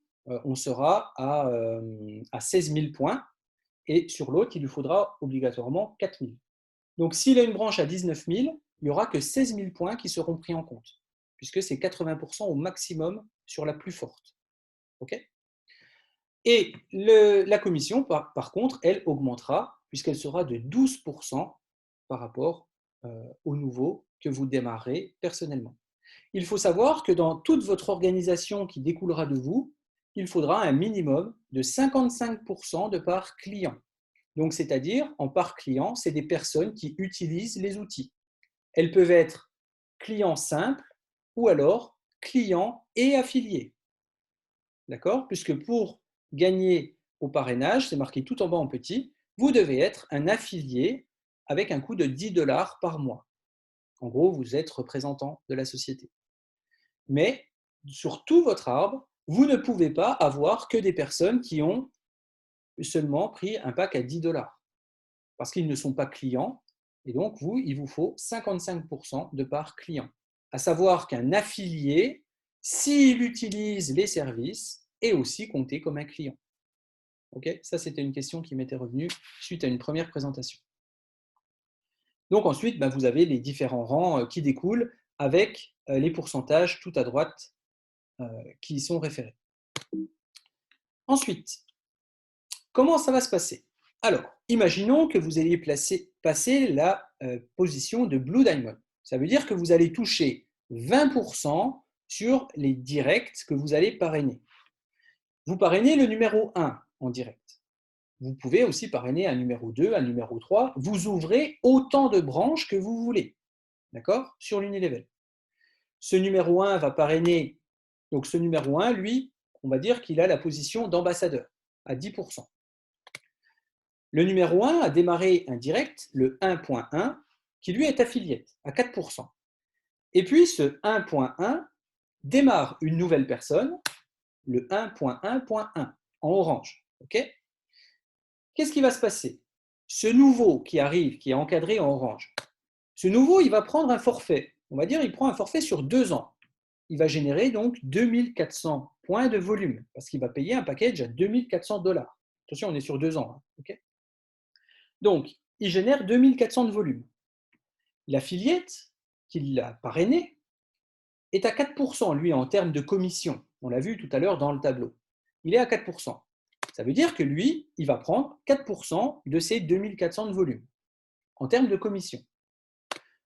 on sera à 16 000 points et sur l'autre, il lui faudra obligatoirement 4 000. Donc, s'il a une branche à 19 000, il n'y aura que 16 000 points qui seront pris en compte, puisque c'est 80% au maximum sur la plus forte. Okay, et la commission, par contre, elle augmentera, puisqu'elle sera de 12% par rapport au nouveau que vous démarrez personnellement. Il faut savoir que dans toute votre organisation qui découlera de vous, il faudra un minimum de 55% de parts clients. Donc, c'est-à-dire, en part client, c'est des personnes qui utilisent les outils. Elles peuvent être clients simples ou alors clients et affiliés. D'accord? Puisque pour gagner au parrainage, c'est marqué tout en bas en petit, vous devez être un affilié avec un coût de 10 $ par mois. En gros, vous êtes représentant de la société. Mais sur tout votre arbre, vous ne pouvez pas avoir que des personnes qui ont seulement pris un pack à 10 $ parce qu'ils ne sont pas clients et donc il vous faut 55% de parts clients. À savoir qu'un affilié, s'il utilise les services, est aussi compté comme un client. Okay, ça, c'était une question qui m'était revenue suite à une première présentation. Donc ensuite, vous avez les différents rangs qui découlent avec les pourcentages tout à droite qui y sont référés. Ensuite, comment ça va se passer? Alors, imaginons que vous ayez passé la position de Blue Diamond. Ça veut dire que vous allez toucher 20% sur les directs que vous allez parrainer. Vous parrainez le numéro 1 en direct. Vous pouvez aussi parrainer un numéro 2, un numéro 3. Vous ouvrez autant de branches que vous voulez, d'accord, sur l'Unilevel. Ce numéro 1 va parrainer, donc ce numéro 1, lui, on va dire qu'il a la position d'ambassadeur à 10%. Le numéro 1 a démarré un direct, le 1.1, qui lui est affilié à 4%. Et puis ce 1.1 démarre une nouvelle personne, le 1.1.1, en orange. Okay, qu'est-ce qui va se passer? Ce nouveau qui arrive, qui est encadré en orange, ce nouveau, il va prendre un forfait. On va dire qu'il prend un forfait sur 2 ans. Il va générer donc 2400 points de volume, parce qu'il va payer un package à 2400 $. Attention, on est sur 2 ans. Hein, okay, donc, il génère 2400 de volume. L'affiliate, qui l'a parrainé, est à 4%, lui, en termes de commission. On l'a vu tout à l'heure dans le tableau. Il est à 4%. Ça veut dire que lui, il va prendre 4% de ses 2400 de volume, en termes de commission.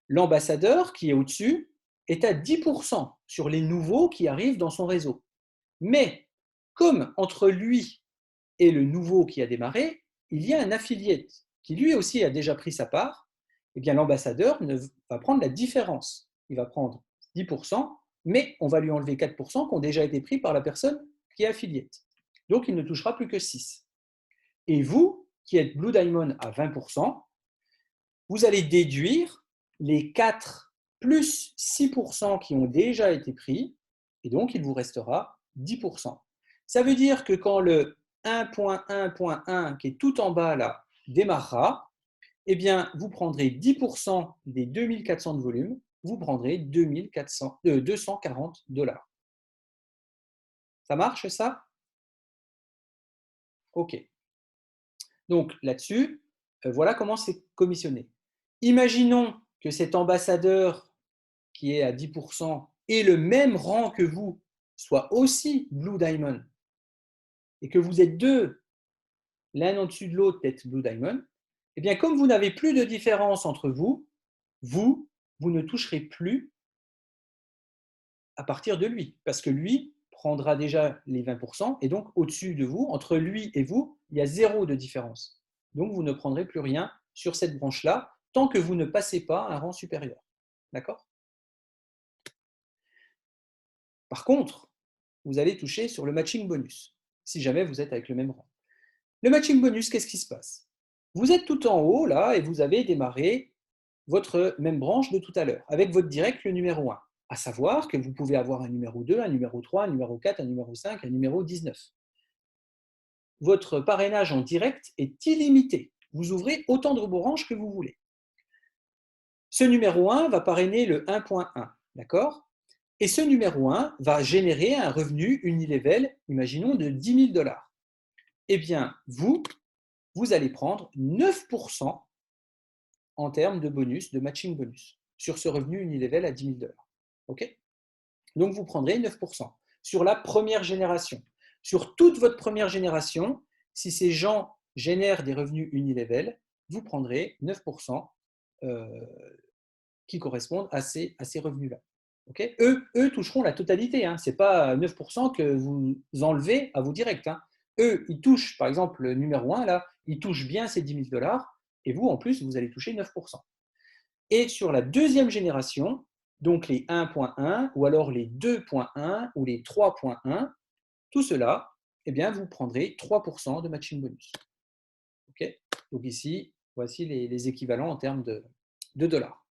L'ambassadeur, qui est au-dessus, est à 10% sur les nouveaux qui arrivent dans son réseau. Mais, comme entre lui et le nouveau qui a démarré, il y a un affiliate qui lui aussi a déjà pris sa part, eh bien l'ambassadeur va prendre la différence. Il va prendre 10%, mais on va lui enlever 4% qui ont déjà été pris par la personne qui est affiliate. Donc il ne touchera plus que 6. Et vous, qui êtes Blue Diamond à 20%, vous allez déduire les 4 plus 6% qui ont déjà été pris, et donc il vous restera 10%. Ça veut dire que quand le 1.1.1 qui est tout en bas là démarrera, eh bien, vous prendrez 10% des 2400 de volume, vous prendrez 240 $. Ça marche ça? OK. Donc là-dessus, voilà comment c'est commissionné. Imaginons que cet ambassadeur qui est à 10% ait le même rang que vous, soit aussi Blue Diamond, et que vous êtes deux, l'un au-dessus de l'autre, peut-être Blue Diamond, eh bien, comme vous n'avez plus de différence entre vous, vous ne toucherez plus à partir de lui, parce que lui prendra déjà les 20%, et donc au-dessus de vous, entre lui et vous, il y a 0 de différence. Donc, vous ne prendrez plus rien sur cette branche-là, tant que vous ne passez pas un rang supérieur. D'accord? Par contre, vous allez toucher sur le matching bonus, si jamais vous êtes avec le même rang. Le matching bonus, qu'est-ce qui se passe? Vous êtes tout en haut, là, et vous avez démarré votre même branche de tout à l'heure, avec votre direct, le numéro 1. À savoir que vous pouvez avoir un numéro 2, un numéro 3, un numéro 4, un numéro 5, un numéro 19. Votre parrainage en direct est illimité. Vous ouvrez autant de branches que vous voulez. Ce numéro 1 va parrainer le 1.1, d'accord? Et ce numéro 1 va générer un revenu unilevel, imaginons, de 10 000 $. Eh bien, vous allez prendre 9% en termes de bonus, de matching bonus, sur ce revenu unilevel à 10 000 $. OK? Donc, vous prendrez 9% sur la première génération. Sur toute votre première génération, si ces gens génèrent des revenus unilevel, vous prendrez 9% qui correspondent à ces revenus-là. Okay? Eux toucheront la totalité. Ce n'est pas 9% que vous enlevez à vos directs. Eux, ils touchent, par exemple, le numéro 1, là, ils touchent bien ces 10 000 $, et vous, en plus, vous allez toucher 9%. Et sur la deuxième génération, donc les 1.1 ou alors les 2.1 ou les 3.1, tout cela, eh bien, vous prendrez 3% de matching bonus. Okay? Donc ici, voici les équivalents en termes de dollars.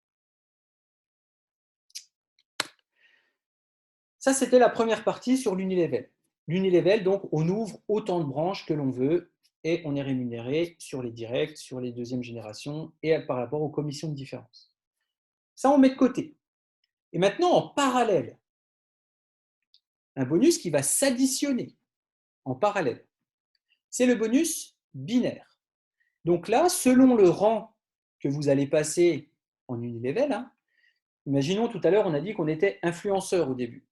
Ça, c'était la première partie sur l'unilevel. L'unilevel, donc, on ouvre autant de branches que l'on veut et on est rémunéré sur les directs, sur les deuxièmes générations et par rapport aux commissions de différence. Ça, on met de côté. Et maintenant, en parallèle, un bonus qui va s'additionner en parallèle, c'est le bonus binaire. Donc là, selon le rang que vous allez passer en unilevel, imaginons tout à l'heure, on a dit qu'on était influenceur au début.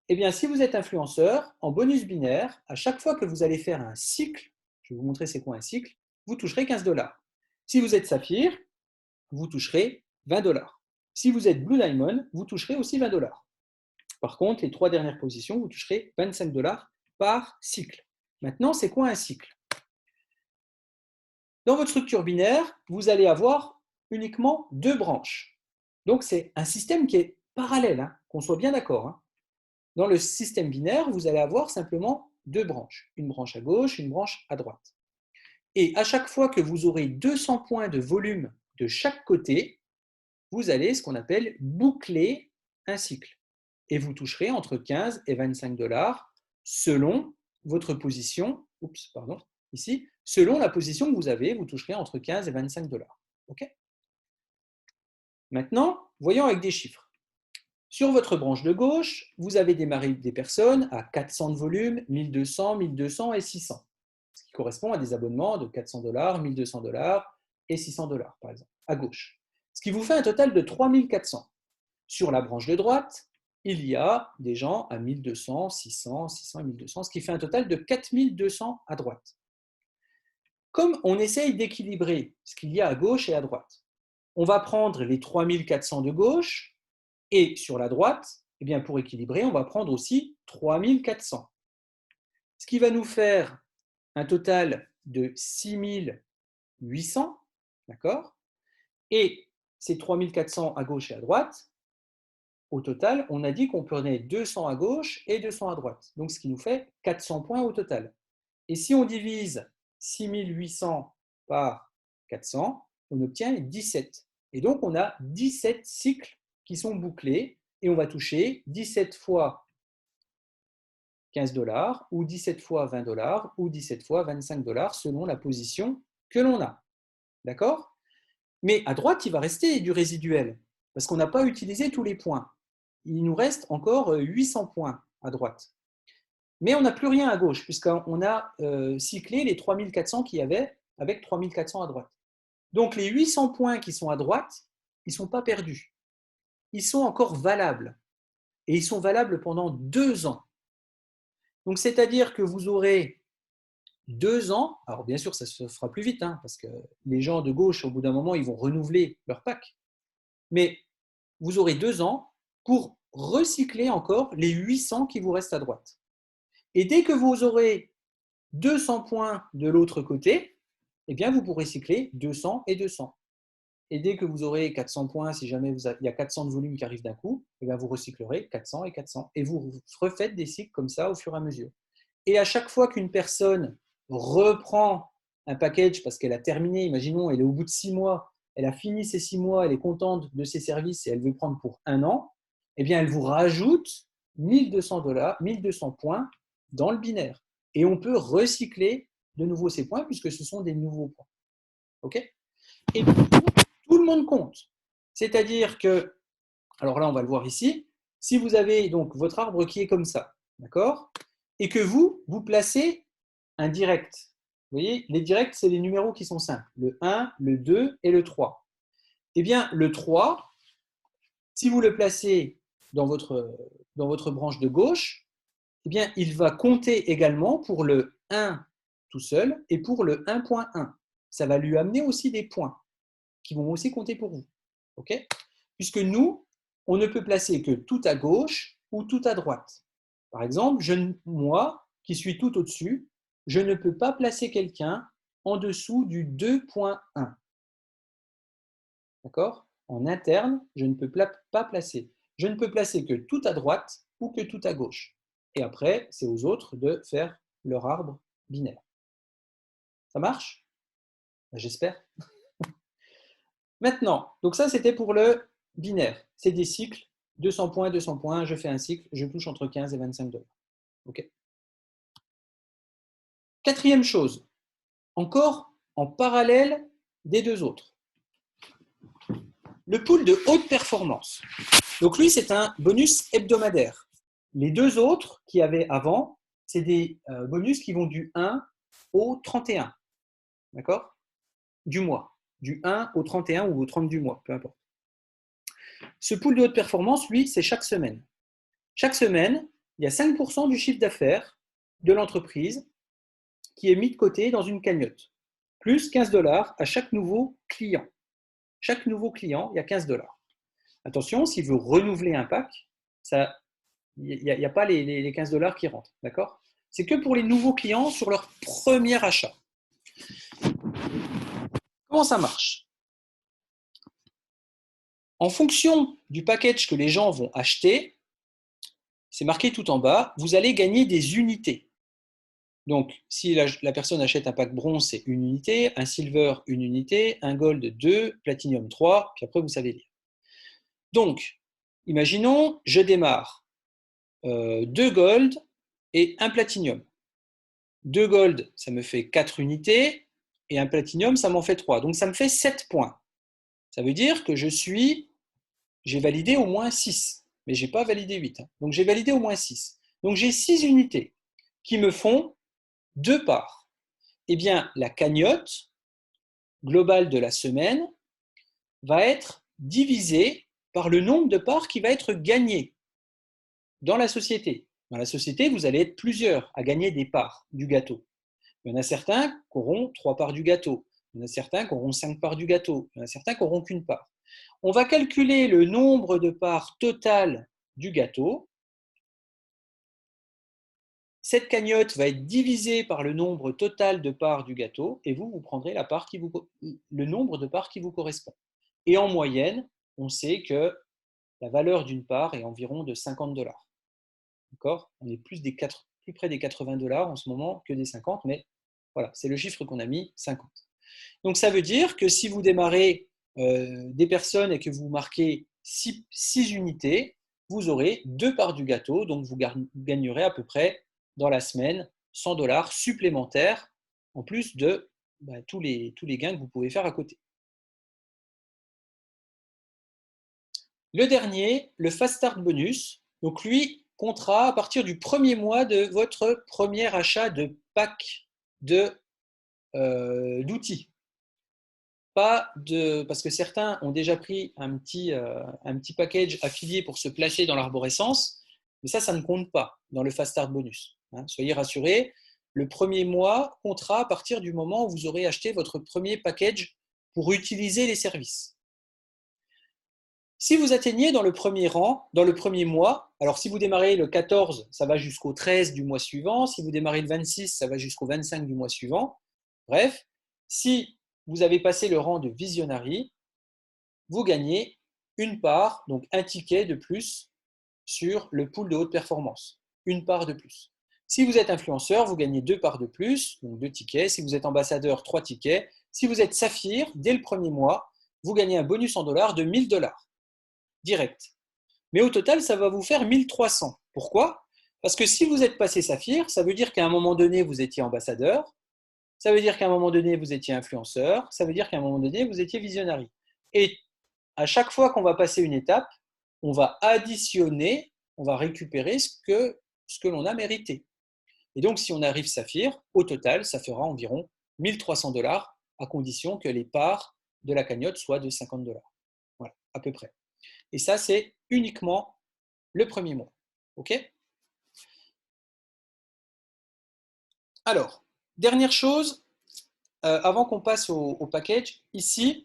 Eh bien, si vous êtes influenceur, en bonus binaire, à chaque fois que vous allez faire un cycle, je vais vous montrer c'est quoi un cycle, vous toucherez 15 $. Si vous êtes saphir, vous toucherez 20 $. Si vous êtes Blue Diamond, vous toucherez aussi 20 $. Par contre, les 3 dernières positions, vous toucherez 25 $ par cycle. Maintenant, c'est quoi un cycle? Dans votre structure binaire, vous allez avoir uniquement 2 branches. Donc, c'est un système qui est parallèle, qu'on soit bien d'accord. Dans le système binaire, vous allez avoir simplement 2 branches. Une branche à gauche, une branche à droite. Et à chaque fois que vous aurez 200 points de volume de chaque côté, vous allez ce qu'on appelle boucler un cycle. Et vous toucherez entre 15 et 25 $ selon votre position. Ici, selon la position que vous avez, vous toucherez entre 15 et 25 $. OK? Maintenant, voyons avec des chiffres. Sur votre branche de gauche, vous avez démarré des personnes à 400 de volume, 1200, 1200 et 600, ce qui correspond à des abonnements de 400 $, 1200 $ et 600 $, par exemple, à gauche. Ce qui vous fait un total de 3400. Sur la branche de droite, il y a des gens à 1200, 600, 600 et 1200, ce qui fait un total de 4200 à droite. Comme on essaye d'équilibrer ce qu'il y a à gauche et à droite, on va prendre les 3400 de gauche, et sur la droite, eh bien pour équilibrer, on va prendre aussi 3400. Ce qui va nous faire un total de 6800, d'accord? Et ces 3400 à gauche et à droite, au total, on a dit qu'on prenait 200 à gauche et 200 à droite. Donc, ce qui nous fait 400 points au total. Et si on divise 6800 par 400, on obtient 17. Et donc, on a 17 cycles qui sont bouclés et on va toucher 17 fois 15 $ ou 17 fois 20 $ ou 17 fois 25 $ selon la position que l'on a. D'accord? Mais à droite, il va rester du résiduel parce qu'on n'a pas utilisé tous les points. Il nous reste encore 800 points à droite. Mais on n'a plus rien à gauche puisqu'on a cyclé les 3400 qu'il y avait avec 3400 à droite. Donc les 800 points qui sont à droite, ils ne sont pas perdus. Ils sont encore valables. Et ils sont valables pendant 2 ans. Donc, c'est-à-dire que vous aurez 2 ans, alors bien sûr, ça se fera plus vite, parce que les gens de gauche, au bout d'un moment, ils vont renouveler leur pack. Mais vous aurez 2 ans pour recycler encore les 800 qui vous restent à droite. Et dès que vous aurez 200 points de l'autre côté, eh bien, vous pourrez cycler 200 et 200. Et dès que vous aurez 400 points, si jamais il y a 400 de volume qui arrive d'un coup, eh bien vous recyclerez 400 et 400. Et vous refaites des cycles comme ça au fur et à mesure. Et à chaque fois qu'une personne reprend un package parce qu'elle a terminé, imaginons, elle est au bout de 6 mois, elle a fini ses 6 mois, elle est contente de ses services et elle veut prendre pour 1 an, eh bien, elle vous rajoute 1200 $, 1200 points dans le binaire. Et on peut recycler de nouveau ces points puisque ce sont des nouveaux points. OK ? Et tout le monde compte. C'est-à-dire que, alors là, on va le voir ici, si vous avez donc votre arbre qui est comme ça, d'accord ? Et que vous placez un direct. Vous voyez, les directs, c'est les numéros qui sont simples. Le 1, le 2 et le 3. Eh bien, le 3, si vous le placez dans votre branche de gauche, eh bien, il va compter également pour le 1 tout seul et pour le 1.1. Ça va lui amener aussi des points qui vont aussi compter pour vous. Okay ? Puisque nous, on ne peut placer que tout à gauche ou tout à droite. Par exemple, moi, qui suis tout au-dessus, je ne peux pas placer quelqu'un en dessous du 2.1. D'accord ? En interne, je ne peux pas placer. Je ne peux placer que tout à droite ou que tout à gauche. Et après, c'est aux autres de faire leur arbre binaire. Ça marche ? J'espère. Maintenant, donc ça c'était pour le binaire. C'est des cycles, 200 points, 200 points, je fais un cycle, je touche entre 15 et 25 $. OK. Quatrième chose, encore en parallèle des deux autres. Le pool de haute performance. Donc lui, c'est un bonus hebdomadaire. Les deux autres qu'il y avait avant, c'est des bonus qui vont du 1 au 31. D'accord ? Du mois. Du 1 au 31 ou au 30 du mois, peu importe. Ce pool de haute performance, lui, c'est chaque semaine. Chaque semaine, il y a 5% du chiffre d'affaires de l'entreprise qui est mis de côté dans une cagnotte, plus 15 $ à chaque nouveau client. Chaque nouveau client, il y a 15 $. Attention, s'il veut renouveler un pack, il n'y a pas les 15 $ qui rentrent. D'accord ? C'est que pour les nouveaux clients sur leur premier achat. Comment ça marche ? En fonction du package que les gens vont acheter, c'est marqué tout en bas, vous allez gagner des unités. Donc, si la personne achète un pack bronze, c'est une unité, un silver, une unité, un gold, 2, platinum, 3, puis après, vous savez lire. Donc, imaginons, je démarre 2 gold et un platinum. 2 gold, ça me fait 4 unités, et un platinum, ça m'en fait 3. Donc, ça me fait 7 points. Ça veut dire que j'ai validé au moins 6, mais je n'ai pas validé 8. Donc, j'ai validé au moins 6. Donc, j'ai 6 unités qui me font 2 parts. Eh bien, la cagnotte globale de la semaine va être divisée par le nombre de parts qui va être gagné dans la société. Dans la société, vous allez être plusieurs à gagner des parts du gâteau. Il y en a certains qui auront 3 parts du gâteau. Il y en a certains qui auront 5 parts du gâteau. Il y en a certains qui n'auront qu'une part. On va calculer le nombre de parts totales du gâteau. Cette cagnotte va être divisée par le nombre total de parts du gâteau et vous prendrez le nombre de parts qui vous correspond. Et en moyenne, on sait que la valeur d'une part est environ de 50 $. D'accord ? On est plus près des 80 $ en ce moment que des 50, mais voilà, c'est le chiffre qu'on a mis, 50. Donc ça veut dire que si vous démarrez des personnes et que vous marquez 6 unités, vous aurez 2 parts du gâteau, donc vous gagnerez à peu près dans la semaine 100 $ supplémentaires en plus de tous les gains que vous pouvez faire à côté. Le dernier, le Fast Start Bonus, donc lui comptera à partir du premier mois de votre premier achat de pack d'outils. Parce que certains ont déjà pris un petit package affilié pour se placer dans l'arborescence, mais ça ne compte pas dans le Fast Start Bonus. Soyez rassurés, le premier mois comptera à partir du moment où vous aurez acheté votre premier package pour utiliser les services. Si vous atteignez dans le premier mois, alors si vous démarrez le 14, ça va jusqu'au 13 du mois suivant, si vous démarrez le 26, ça va jusqu'au 25 du mois suivant. Bref, si vous avez passé le rang de visionary, vous gagnez une part, donc un ticket de plus sur le pool de haute performance. Une part de plus. Si vous êtes influenceur, vous gagnez 2 parts de plus, donc 2 tickets. Si vous êtes ambassadeur, 3 tickets. Si vous êtes saphir, dès le premier mois, vous gagnez un bonus en dollars de 1000 dollars direct. Mais au total, ça va vous faire 1300. Pourquoi? Parce que si vous êtes passé saphir, ça veut dire qu'à un moment donné, vous étiez ambassadeur, ça veut dire qu'à un moment donné, vous étiez influenceur, ça veut dire qu'à un moment donné, vous étiez visionnaire. Et à chaque fois qu'on va passer une étape, on va additionner, on va récupérer ce que l'on a mérité. Et donc, si on arrive saphir, au total, ça fera environ 1300 dollars à condition que les parts de la cagnotte soient de 50 dollars. Voilà, à peu près. Et ça, c'est uniquement le premier mois. OK? Alors, dernière chose, avant qu'on passe au package, ici,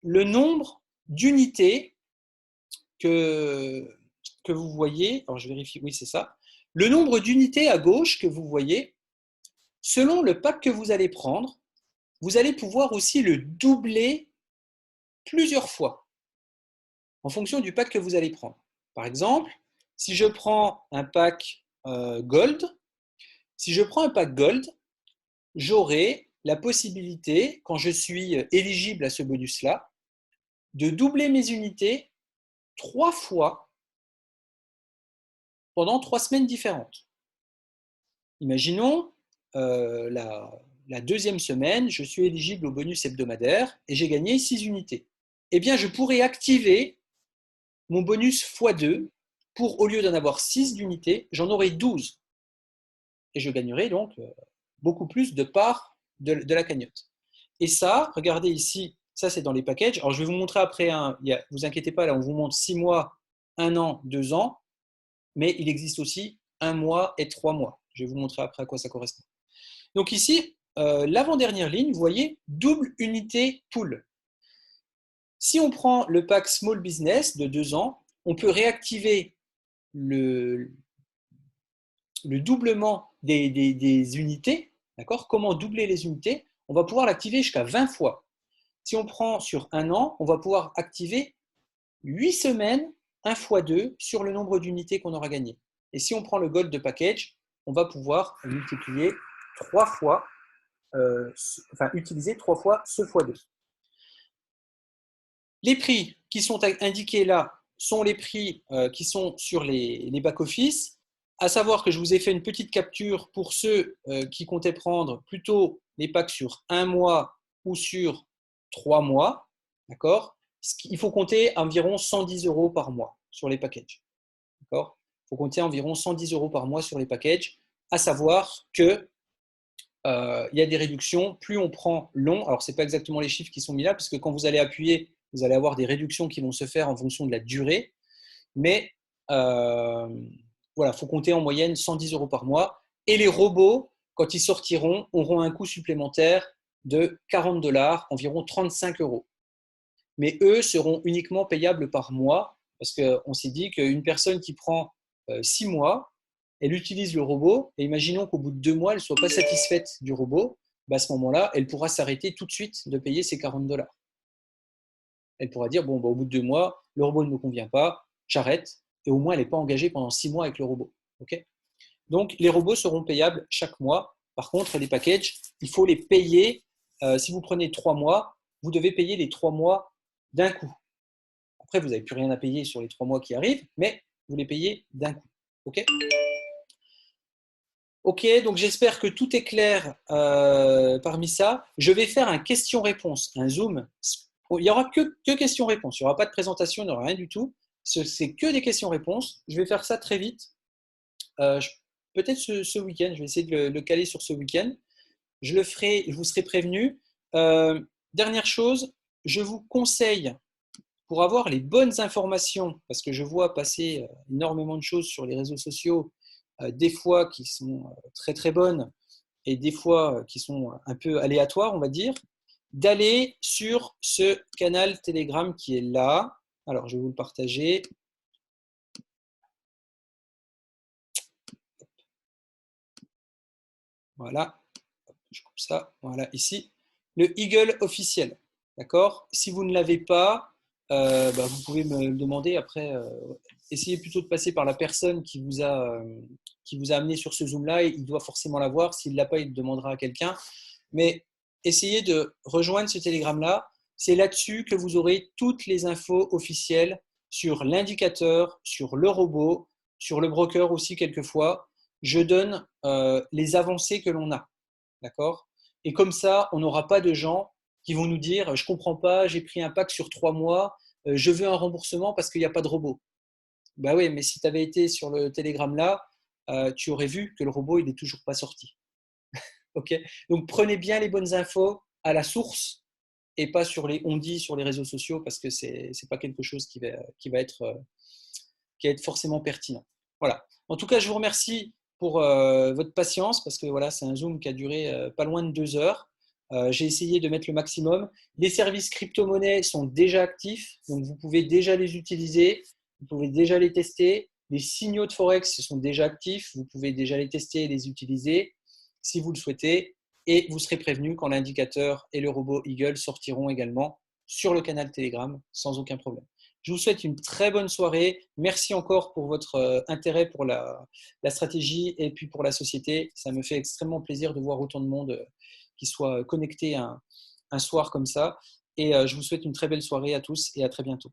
le nombre d'unités que vous voyez, alors je vérifie, oui, c'est ça. Le nombre d'unités à gauche que vous voyez, selon le pack que vous allez prendre, vous allez pouvoir aussi le doubler plusieurs fois en fonction du pack que vous allez prendre. Par exemple, si je prends un pack Gold, j'aurai la possibilité, quand je suis éligible à ce bonus-là, de doubler mes unités 3 fois pendant 3 semaines différentes. Imaginons la deuxième semaine, je suis éligible au bonus hebdomadaire et j'ai gagné 6 unités. Eh bien, je pourrais activer mon bonus x2 pour, au lieu d'en avoir 6 d'unités, j'en aurai 12. Et je gagnerai donc beaucoup plus de parts de la cagnotte. Et ça, regardez ici, ça c'est dans les packages. Alors je vais vous montrer après, vous inquiétez pas, là on vous montre 6 mois, 1 an, 2 ans, mais il existe aussi 1 mois et 3 mois. Je vais vous montrer après à quoi ça correspond. Donc ici, l'avant-dernière ligne, vous voyez, double unité pool. Si on prend le pack Small Business de 2 ans, on peut réactiver le doublement des unités. D'accord? Comment doubler les unités? On va pouvoir l'activer jusqu'à 20 fois. Si on prend sur 1 an, on va pouvoir activer 8 semaines, 1 x 2 sur le nombre d'unités qu'on aura gagné. Et si on prend le Gold de Package, on va pouvoir multiplier 3 fois, utiliser 3 fois ce x2. Les prix qui sont indiqués là sont les prix qui sont sur les back-office. À savoir que je vous ai fait une petite capture pour ceux qui comptaient prendre plutôt les packs sur 1 mois ou sur 3 mois. D'accord? Il faut compter environ 110 € par mois sur les packages. D'accord? Il faut compter environ 110 € par mois sur les packages. À savoir que il y a des réductions. Plus on prend long, alors ce n'est pas exactement les chiffres qui sont mis là, parce que quand vous allez appuyer, vous allez avoir des réductions qui vont se faire en fonction de la durée. Mais voilà, il faut compter en moyenne 110 € par mois. Et les robots, quand ils sortiront, auront un coût supplémentaire de 40 $, environ 35 €. Mais eux seront uniquement payables par mois, parce qu'on s'est dit qu'une personne qui prend 6 mois, elle utilise le robot, et imaginons qu'au bout de 2 mois, elle ne soit pas satisfaite du robot, à ce moment-là, elle pourra s'arrêter tout de suite de payer ses 40 $. Elle pourra dire, bon, au bout de 2 mois, le robot ne me convient pas, j'arrête, et au moins elle n'est pas engagée pendant 6 mois avec le robot. Okay? Donc les robots seront payables chaque mois. Par contre, les packages, il faut les payer. Si vous prenez 3 mois, vous devez payer les 3 mois d'un coup. Après, vous n'avez plus rien à payer sur les 3 mois qui arrivent, mais vous les payez d'un coup. OK? Ok, donc j'espère que tout est clair parmi ça. Je vais faire un question-réponse, un Zoom. Il n'y aura que questions-réponses. Il n'y aura pas de présentation, il n'y aura rien du tout. C'est que des questions-réponses. Je vais faire ça très vite. Peut-être ce week-end. Je vais essayer de le caler sur ce week-end. Je le ferai, je vous serai prévenu. Dernière chose, je vous conseille, pour avoir les bonnes informations, parce que je vois passer énormément de choses sur les réseaux sociaux, des fois qui sont très très bonnes et des fois qui sont un peu aléatoires, on va dire, d'aller sur ce canal Telegram qui est là. Alors, je vais vous le partager. Voilà, je coupe ça. Voilà, ici, le Eagle officiel. D'accord? Si vous ne l'avez pas, vous pouvez me le demander. Après, essayez plutôt de passer par la personne qui vous a amené sur ce Zoom-là. Il doit forcément l'avoir. S'il ne l'a pas, il le demandera à quelqu'un. Mais essayez de rejoindre ce Telegram-là C'est là-dessus que vous aurez toutes les infos officielles sur l'indicateur, sur le robot, sur le broker aussi quelquefois. Je donne les avancées que l'on a. D'accord? Et comme ça, on n'aura pas de gens qui vont nous dire je ne comprends pas, j'ai pris un pack sur 3 mois, je veux un remboursement parce qu'il n'y a pas de robot. Ben oui, mais si tu avais été sur le Telegram là, tu aurais vu que le robot il n'est toujours pas sorti. Okay. Donc prenez bien les bonnes infos à la source et pas sur les on-dit sur les réseaux sociaux parce que ce n'est pas quelque chose qui va être forcément pertinent. Voilà. En tout cas, je vous remercie pour votre patience parce que voilà, c'est un Zoom qui a duré pas loin de 2 heures. J'ai essayé de mettre le maximum. Les services crypto-monnaies sont déjà actifs, donc vous pouvez déjà les utiliser, vous pouvez déjà les tester. Les signaux de Forex sont déjà actifs, vous pouvez déjà les tester et les utiliser si vous le souhaitez. Et vous serez prévenu quand l'indicateur et le robot Eagle sortiront également sur le canal Telegram sans aucun problème. Je vous souhaite une très bonne soirée. Merci encore pour votre intérêt pour la stratégie et puis pour la société. Ça me fait extrêmement plaisir de voir autant de monde qui soit connecté un soir comme ça. Et je vous souhaite une très belle soirée à tous et à très bientôt.